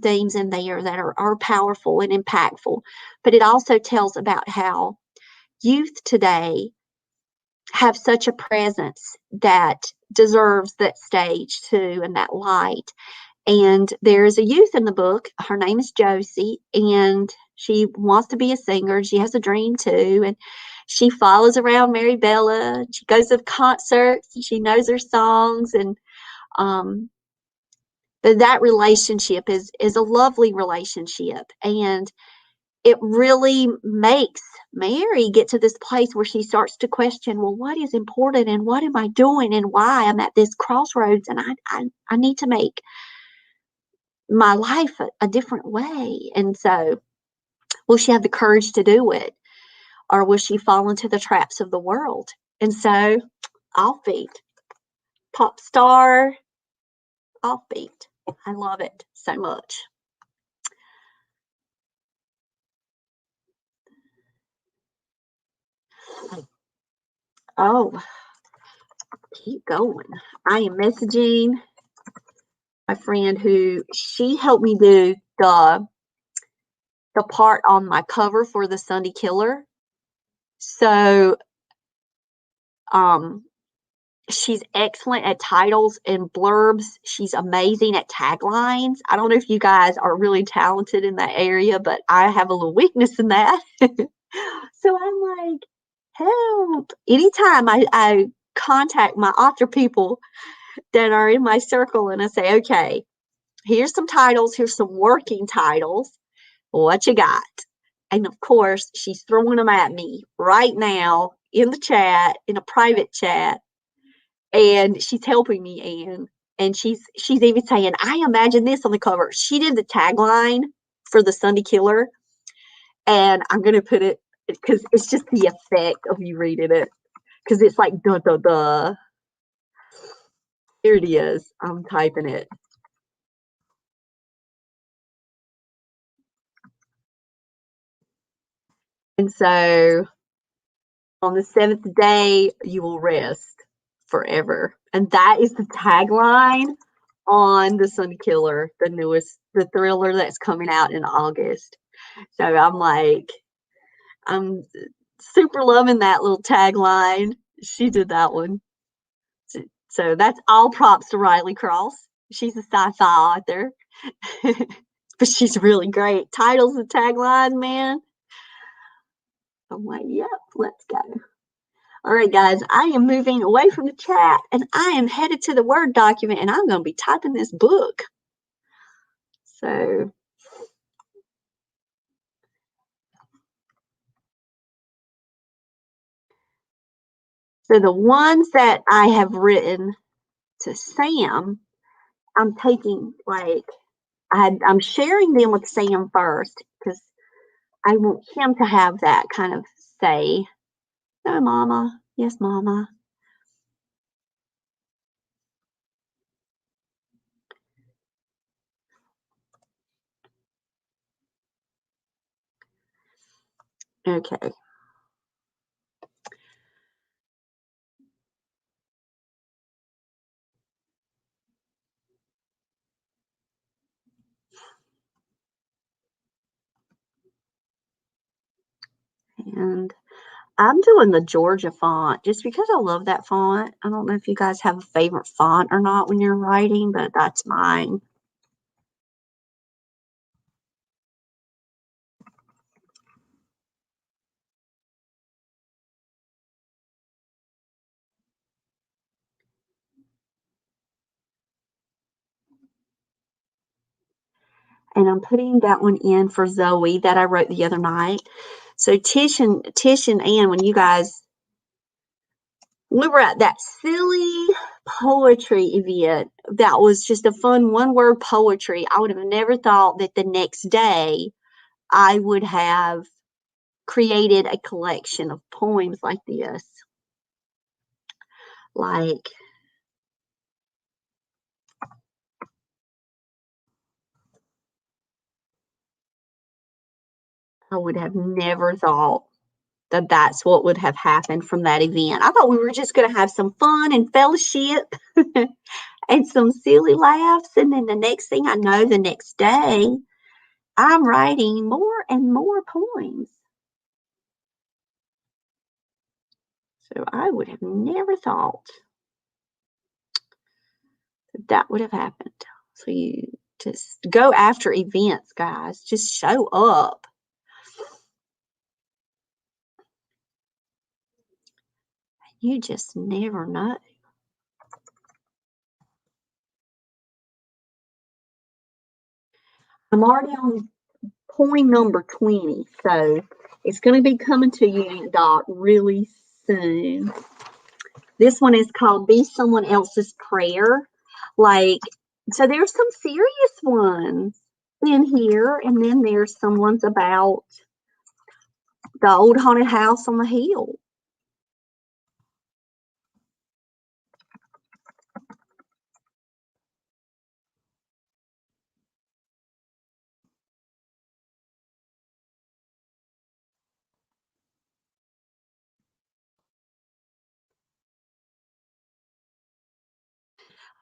themes in there that are powerful and impactful. But it also tells about how youth today have such a presence that deserves that stage too and that light. And there's a youth in the book. Her name is Josie, and she wants to be a singer. She has a dream too, and she follows around Mary Bella. She goes to concerts, and she knows her songs, and that relationship is a lovely relationship, and it really makes Mary get to this place where she starts to question, well, what is important and what am I doing and why? I'm at this crossroads and I need to make my life a different way. And so, will she have the courage to do it? Or will she fall into the traps of the world? And so, Offbeat, pop star, Offbeat. I love it so much. Oh, keep going. I am messaging my friend who she helped me do the part on my cover for the Sunday Killer. So she's excellent at titles and blurbs. She's amazing at taglines. I don't know if you guys are really talented in that area, but I have a little weakness in that. So I'm like, help. Anytime I contact my author people that are in my circle and I say, okay, here's some titles, here's some working titles. What you got? And of course, she's throwing them at me right now in the chat, in a private chat. And she's helping me, Anne. And she's even saying, I imagine this on the cover. She did the tagline for the Sunday Killer. And I'm going to put it, because it's just the effect of you reading it. Because it's like, duh, duh, duh. Here it is. I'm typing it. And so, on the seventh day, you will rest forever. And that is the tagline on the Sunday Killer, the thriller that's coming out in August. So I'm like, I'm super loving that little tagline. She did that one. So that's all props to Riley Cross. She's a sci-fi author, but she's really great. Titles and tagline, man. I'm like, yep, let's go. All right, guys, I am moving away from the chat and I am headed to the Word document and I'm going to be typing this book. So the ones that I have written to Sam, I'm taking, like, I'm sharing them with Sam first because I want him to have that kind of say. No, Mama. Yes, Mama. Okay. And I'm doing the Georgia font just because I love that font. I don't know if you guys have a favorite font or not when you're writing, but that's mine. And I'm putting that one in for Zoe that I wrote the other night. So Tish and Ann, when you guys, we were at that silly poetry event that was just a fun one-word poetry. I would have never thought that the next day I would have created a collection of poems like this. Like, I would have never thought that that's what would have happened from that event. I thought we were just going to have some fun and fellowship and some silly laughs. And then the next thing I know, the next day, I'm writing more and more poems. So I would have never thought that would have happened. So you just go after events, guys. Just show up. You just never know. I'm already on point number 20, so it's going to be coming to you, Aunt Dot, really soon. This one is called Be Someone Else's Prayer. Like, so there's some serious ones in here, and then there's some ones about the old haunted house on the hill.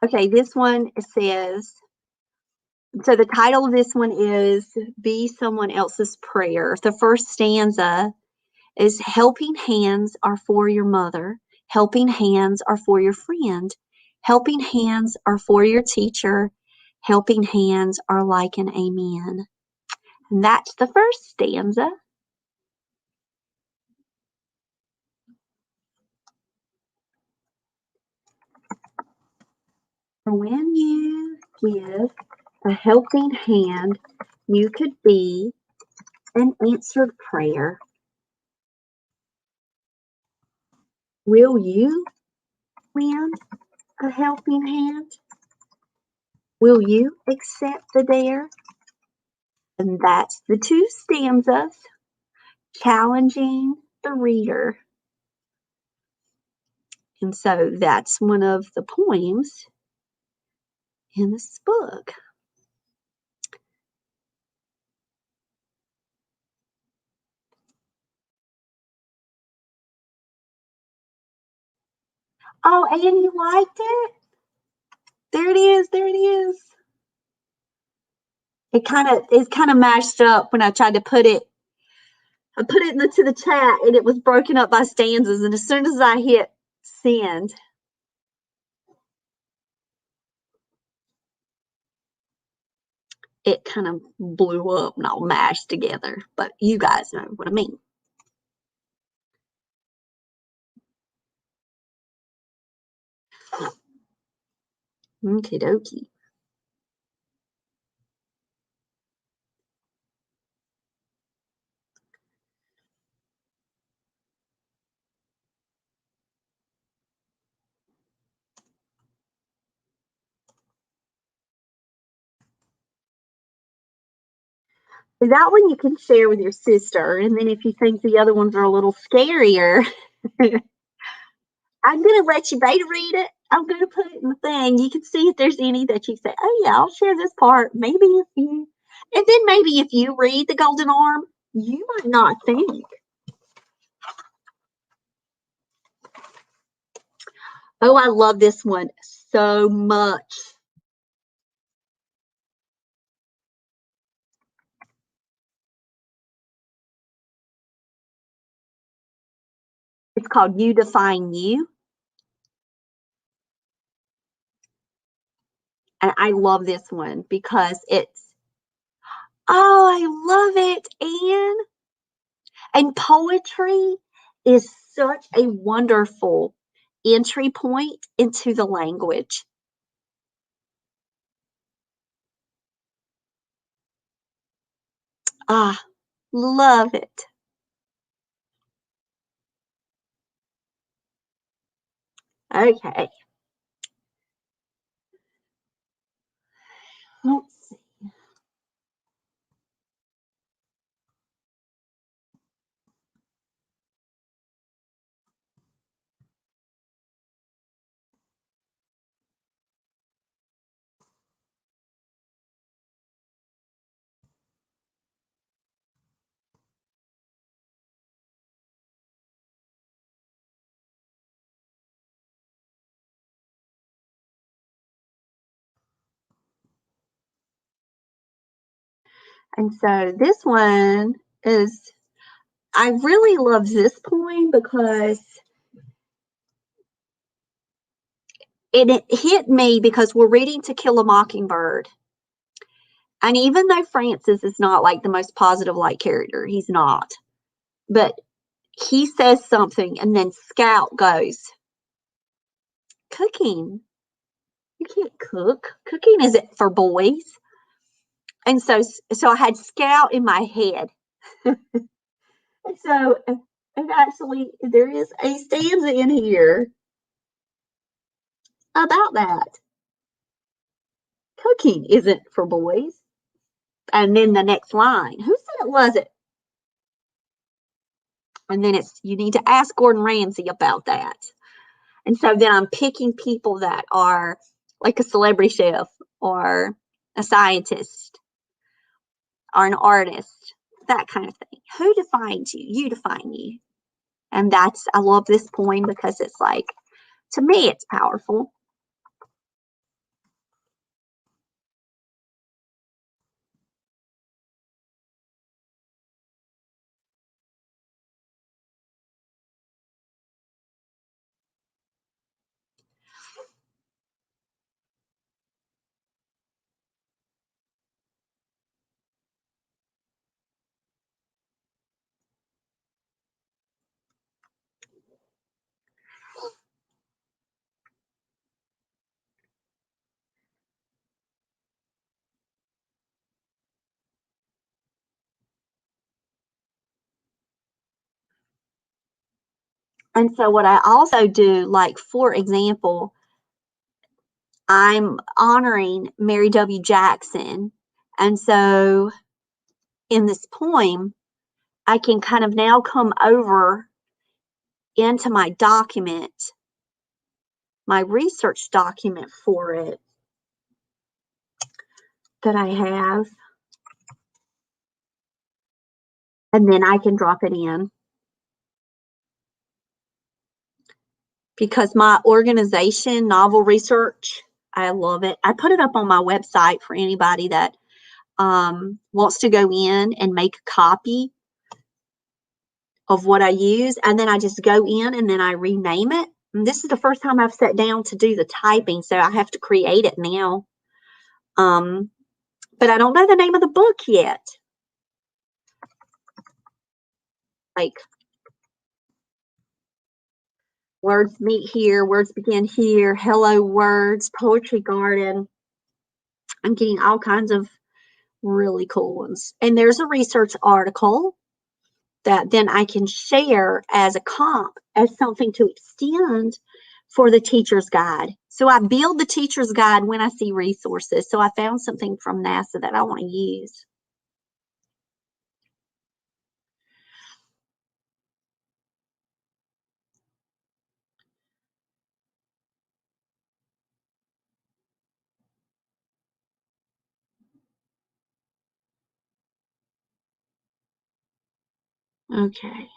Okay, this one says, so the title of this one is Be Someone Else's Prayer. The first stanza is helping hands are for your mother. Helping hands are for your friend. Helping hands are for your teacher. Helping hands are like an amen. And that's the first stanza. When you give a helping hand, you could be an answered prayer. Will you lend a helping hand? Will you accept the dare? And that's the two stanzas, challenging the reader. And so that's one of the poems in this book. Oh, and you liked it? There it is. There it is. It's kind of mashed up when I tried to put it. I put it into the chat and it was broken up by stanzas. And as soon as I hit send, it kind of blew up and all mashed together. But you guys know what I mean. Okie dokie. That one you can share with your sister. And then if you think the other ones are a little scarier, I'm going to let you beta read it. I'm going to put it in the thing. You can see if there's any that you say, oh, yeah, I'll share this part. Maybe if you, and then maybe if you read The Golden Arm, you might not think. Oh, I love this one so much. It's called You Define You. And I love this one because it's, oh, I love it, Anne. And poetry is such a wonderful entry point into the language. Ah, love it. Okay. Let's see. And so this one is, I really love this poem because it hit me because we're reading To Kill a Mockingbird. And even though Francis is not like the most positive like character, he's not. But he says something and then Scout goes, cooking. You can't cook. Cooking isn't for boys. And so I had Scout in my head. And so and actually there is a stanza in here about that. Cooking isn't for boys. And then the next line, who said it wasn't? And then it's, you need to ask Gordon Ramsay about that. And so then I'm picking people that are like a celebrity chef or a scientist or an artist, that kind of thing. Who defines you? You define you. And that's, I love this poem because it's like, to me, it's powerful. And so what I also do, like, for example, I'm honoring Mary W. Jackson. And so in this poem, I can kind of now come over into my document, my research document for it that I have, and then I can drop it in. Because my organization, Novel Research, I love it. I put it up on my website for anybody that wants to go in and make a copy of what I use. And then I just go in and then I rename it. And this is the first time I've sat down to do the typing, so I have to create it now. But I don't know the name of the book yet. Like, words meet here, words begin here, hello words, poetry garden. I'm getting all kinds of really cool ones. And there's a research article that then I can share as a comp, as something to extend for the teacher's guide. So I build the teacher's guide when I see resources. So I found something from NASA that I want to use. Okay.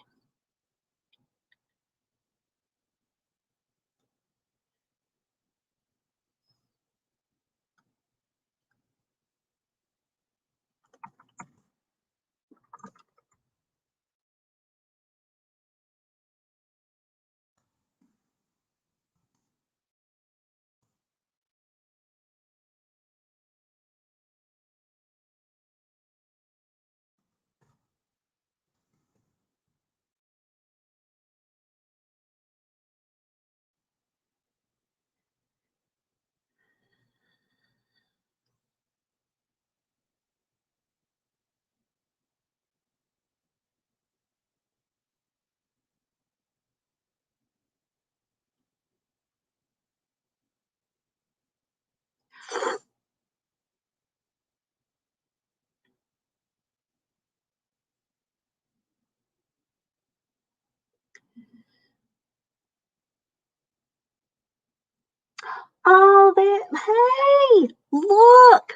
Look,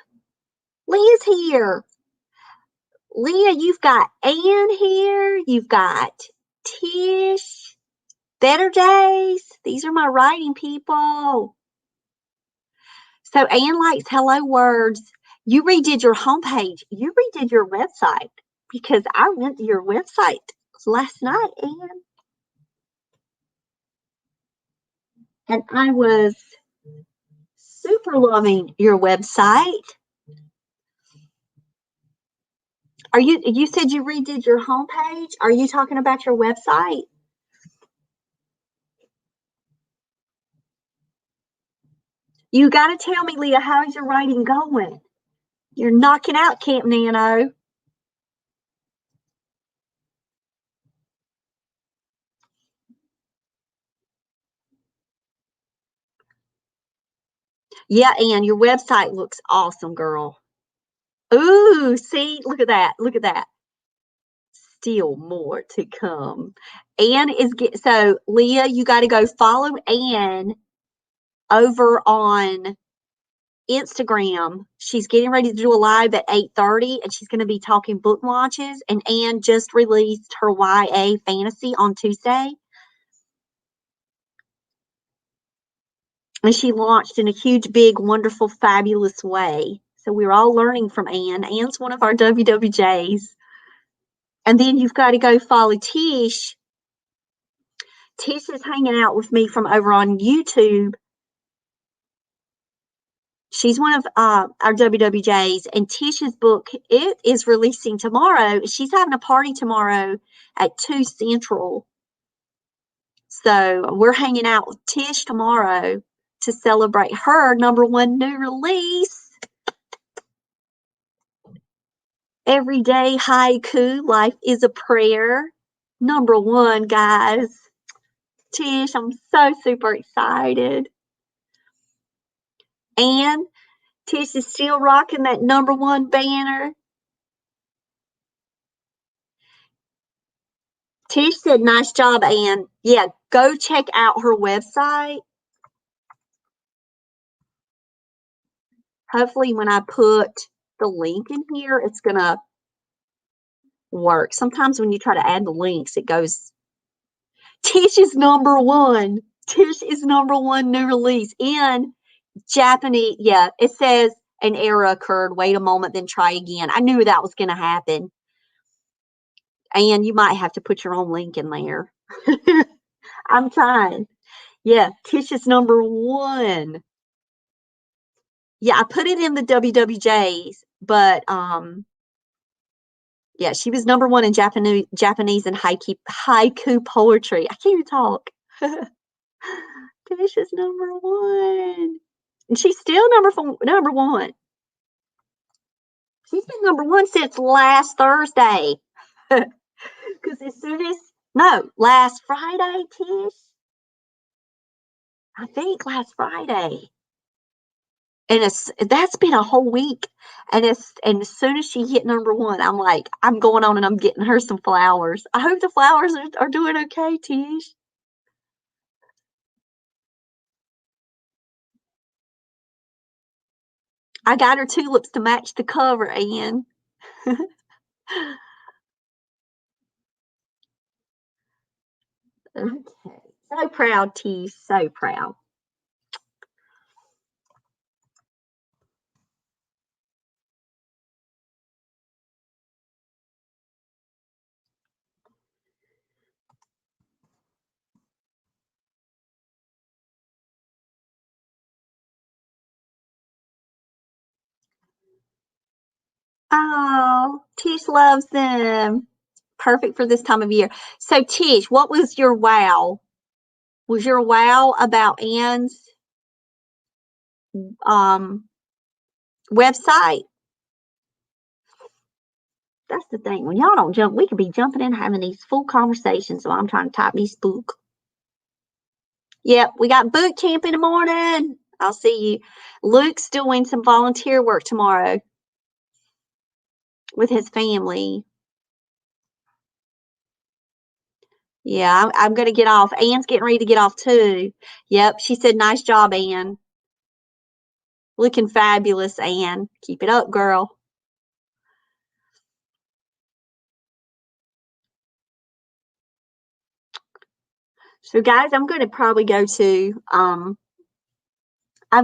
Leah's here. Leah, you've got Ann here. You've got Tish. Better Days. These are my writing people. So Ann likes hello words. You redid your homepage. You redid your website because I went to your website last night, Ann. And I was super loving your website. You said you redid your homepage? Are you talking about your website? You got to tell me, Leah, how's your writing going? You're knocking out Camp Nano. Yeah, Ann, your website looks awesome, girl. Ooh, see, look at that. Look at that. Still more to come. Ann is so Leah, you got to go follow Ann over on Instagram. She's getting ready to do a live at 8:30 and she's going to be talking book launches. And Ann just released her YA fantasy on Tuesday. And she launched in a huge, big, wonderful, fabulous way. So we're all learning from Ann. Ann's one of our WWJs. And then you've got to go follow Tish. Tish is hanging out with me from over on YouTube. She's one of our WWJs, and Tish's book, it is releasing tomorrow. She's having a party tomorrow at 2 Central. So we're hanging out with Tish tomorrow to celebrate her #1 new release. Everyday Haiku, Life is a Prayer. #1, guys. Tish, I'm so super excited. And Tish is still rocking that #1 banner. Tish said, nice job, Ann. Yeah, go check out her website. Hopefully when I put the link in here, it's going to work. Sometimes when you try to add the links, it goes, Tish is #1. Tish is #1 new release in Japanese. Yeah, it says an error occurred. Wait a moment, then try again. I knew that was going to happen. And you might have to put your own link in there. I'm trying. Yeah, Tish is #1. Yeah, I put it in the WWJs, but yeah, she was #1 in Japanese and haiku poetry. I can't even talk. Tish is #1. And she's still #1. She's been #1 since last Thursday. Because last Friday, Tish. I think last Friday. And that's been a whole week. And as soon as she hit #1, I'm like, I'm going on and I'm getting her some flowers. I hope the flowers are doing okay, Tish. I got her tulips to match the cover, Ann. Okay. So proud, Tish. So proud. Oh, Tish loves them. Perfect for this time of year. So, Tish, what was your wow? Was your wow about Ann's website? That's the thing. When y'all don't jump, we could be jumping in having these full conversations while I'm trying to type these book. Yep, we got boot camp in the morning. I'll see you. Luke's doing some volunteer work tomorrow with his family. Yeah, I'm going to get off. Ann's getting ready to get off too. Yep, she said, nice job, Ann. Looking fabulous, Ann. Keep it up, girl. So, guys, I'm going to probably go to, I've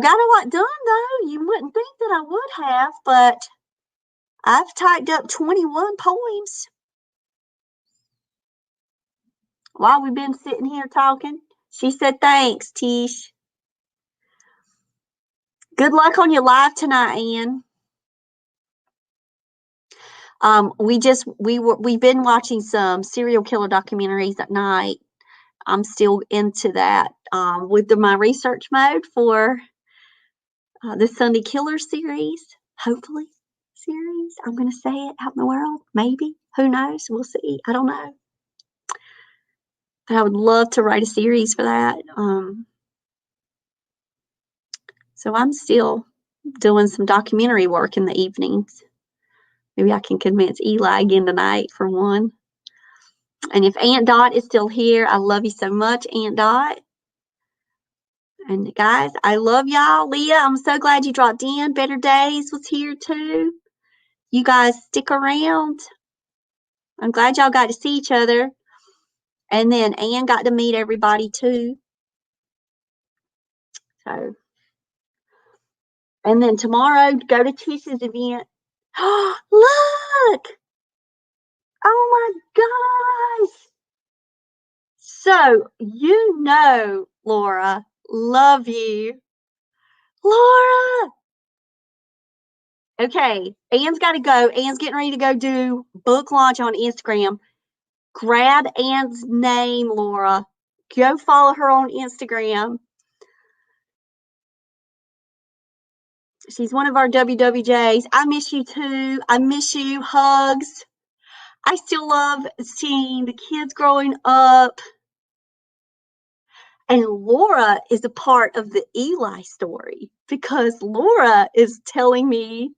got a lot done, though. You wouldn't think that I would have, but I've typed up 21 poems while we've been sitting here talking. She said, thanks, Tish. Good luck on your live tonight, Ann. We've been watching some serial killer documentaries at night. I'm still into that with my research mode for the Sunday Killer series, hopefully series. I'm going to say it out in the world, maybe. Who knows? We'll see. I don't know. But I would love to write a series for that. So I'm still doing some documentary work in the evenings. Maybe I can convince Eli again tonight for one. And if Aunt Dot is still here, I love you so much, Aunt Dot. And guys, I love y'all. Leah, I'm so glad you dropped in. Better Days was here too. You guys stick around. I'm glad y'all got to see each other. And then Ann got to meet everybody too. So, and then tomorrow, go to Tish's event. Look! Oh my gosh! So, Laura, love you. Laura! Okay, Ann's got to go. Ann's getting ready to go do book launch on Instagram. Grab Ann's name, Laura. Go follow her on Instagram. She's one of our WWJs. I miss you too. I miss you. Hugs. I still love seeing the kids growing up. And Laura is a part of the Eli story because Laura is telling me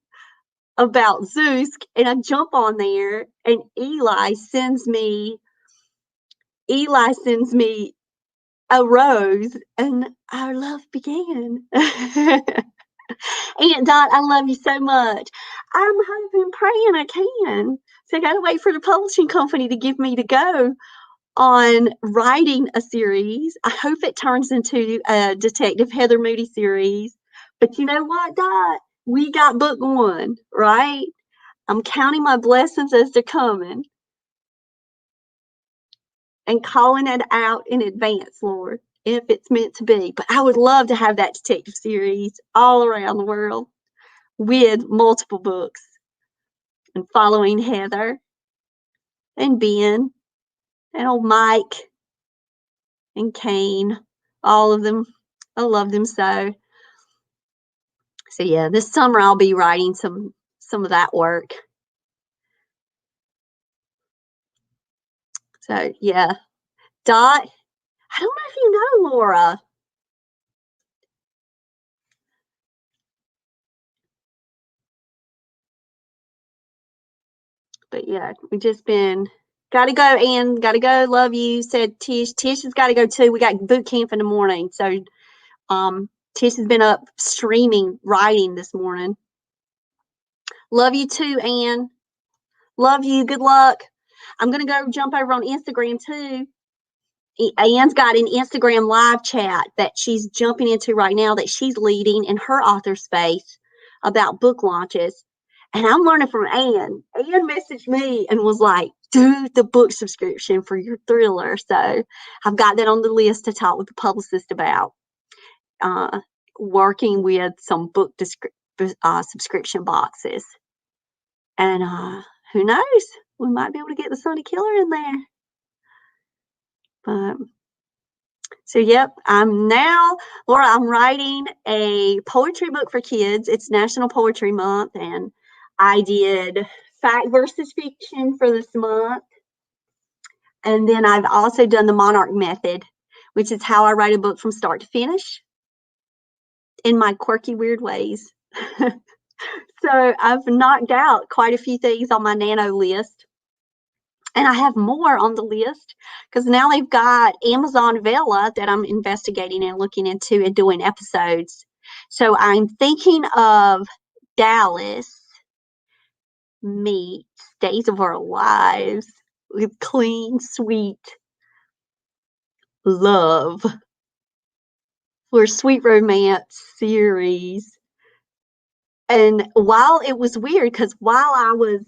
about Zeus, and I jump on there, and Eli sends me a rose, and our love began. Aunt Dot, I love you so much. I'm hoping, praying I can. So I got to wait for the publishing company to give me the go on writing a series. I hope it turns into a Detective Heather Moody series. But you know what, Dot? We got book one, right? I'm counting my blessings as they're coming and calling it out in advance, Lord, if it's meant to be. But I would love to have that detective series all around the world with multiple books and following Heather and Ben and old Mike and Kane, all of them. I love them so. So yeah, this summer I'll be writing some of that work. So yeah, Dot, I don't know if you know Laura. But yeah, we just been gotta go, Ann. Gotta go. Love you. Said Tish. Tish has got to go too. We got boot camp in the morning, so Tish has been up streaming, writing this morning. Love you too, Ann. Love you. Good luck. I'm gonna go jump over on Instagram too. Ann's got an Instagram live chat that she's jumping into right now that she's leading in her author space about book launches. And I'm learning from Ann. Ann messaged me and was like, do the book subscription for your thriller. So I've got that on the list to talk with the publicist about. Working with some book subscription boxes. And who knows? We might be able to get the Sunday Killer in there. But so, yep, Laura, I'm writing a poetry book for kids. It's National Poetry Month, and I did fact versus fiction for this month. And then I've also done the Monarch Method, which is how I write a book from start to finish in my quirky, weird ways. So I've knocked out quite a few things on my Nano list. And I have more on the list because now they've got Amazon Vella that I'm investigating and looking into and doing episodes. So I'm thinking of Dallas meets Days of Our Lives with clean, sweet love for Sweet Romance series. And while it was weird, because while I was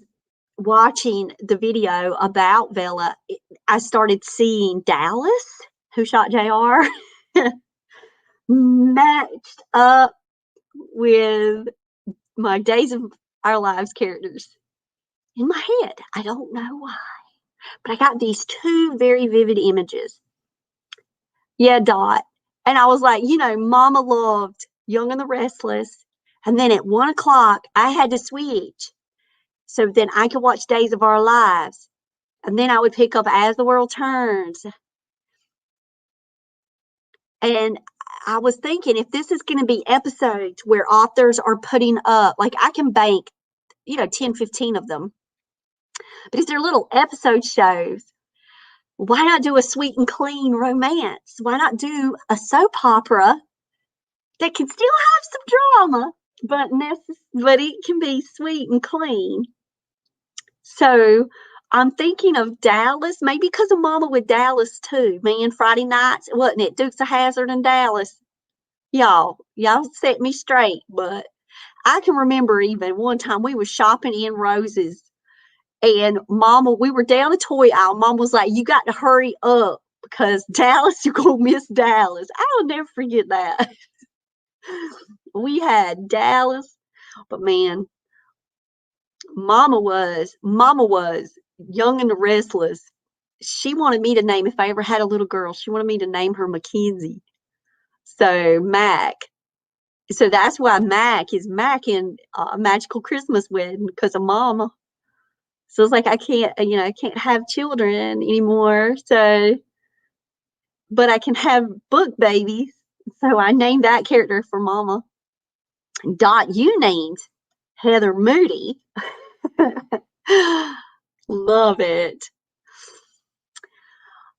watching the video about Bella, I started seeing Dallas, Who Shot JR, matched up with my Days of Our Lives characters in my head. I don't know why, but I got these two very vivid images. Yeah, Dot. And I was like, Mama loved Young and the Restless. And then at 1 o'clock, I had to switch. So then I could watch Days of Our Lives. And then I would pick up As the World Turns. And I was thinking, if this is going to be episodes where authors are putting up, like I can bank, 10, 15 of them. But if they're little episode shows, why not do a sweet and clean romance? Why not do a soap opera that can still have some drama, but it can be sweet and clean? So I'm thinking of Dallas, maybe because of Mama with Dallas too. Man, Friday nights, wasn't it? Dukes of Hazzard and Dallas. Y'all set me straight. But I can remember even one time we was shopping in Roses, and Mama, we were down a toy aisle. Mom was like, "You got to hurry up because Dallas, you're gonna miss Dallas." I'll never forget that. We had Dallas, but man, Mama was Young and the Restless. She wanted me to name, if I ever had a little girl, she wanted me to name her Mackenzie. So Mac. So that's why Mac is Mac in Magical Christmas Wedding, because of Mama. So it's like I can't have children anymore. So, but I can have book babies. So I named that character for Mama. Dot, you named Heather Moody. Love it.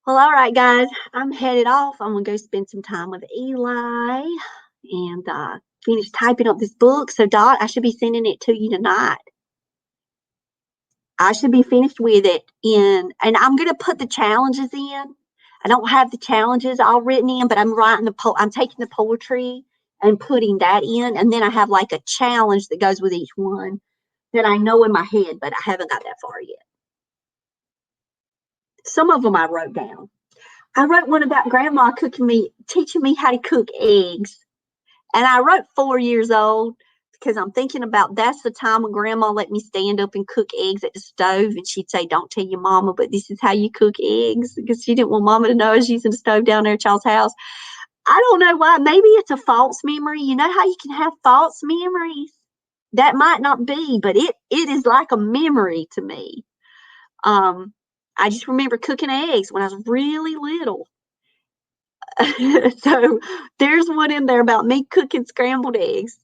Well, all right, guys, I'm headed off. I'm going to go spend some time with Eli and finish typing up this book. So, Dot, I should be sending it to you tonight. I should be finished with it and I'm going to put the challenges in. I don't have the challenges all written in, but I'm taking the poetry and putting that in. And then I have like a challenge that goes with each one that I know in my head, but I haven't got that far yet. Some of them I wrote down. I wrote one about Grandma teaching me how to cook eggs. And I wrote 4 years old because I'm thinking about that's the time when Grandma let me stand up and cook eggs at the stove. And she'd say, "Don't tell your mama, but this is how you cook eggs," because she didn't want Mama to know I was using the stove down there at y'all's house. I don't know why. Maybe it's a false memory. You know how you can have false memories? That might not be, but it is like a memory to me. I just remember cooking eggs when I was really little. So there's one in there about me cooking scrambled eggs,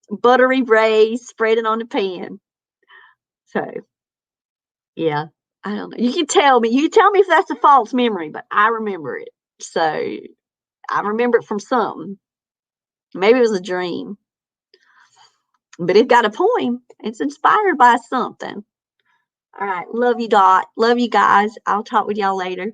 buttery braised, spread it on the pan. So yeah, I don't know. You can tell me if that's a false memory, but I remember it. So I remember it from something. Maybe it was a dream, but it got a poem. It's inspired by something. All right. Love you, Dot. Love you guys. I'll talk with y'all later.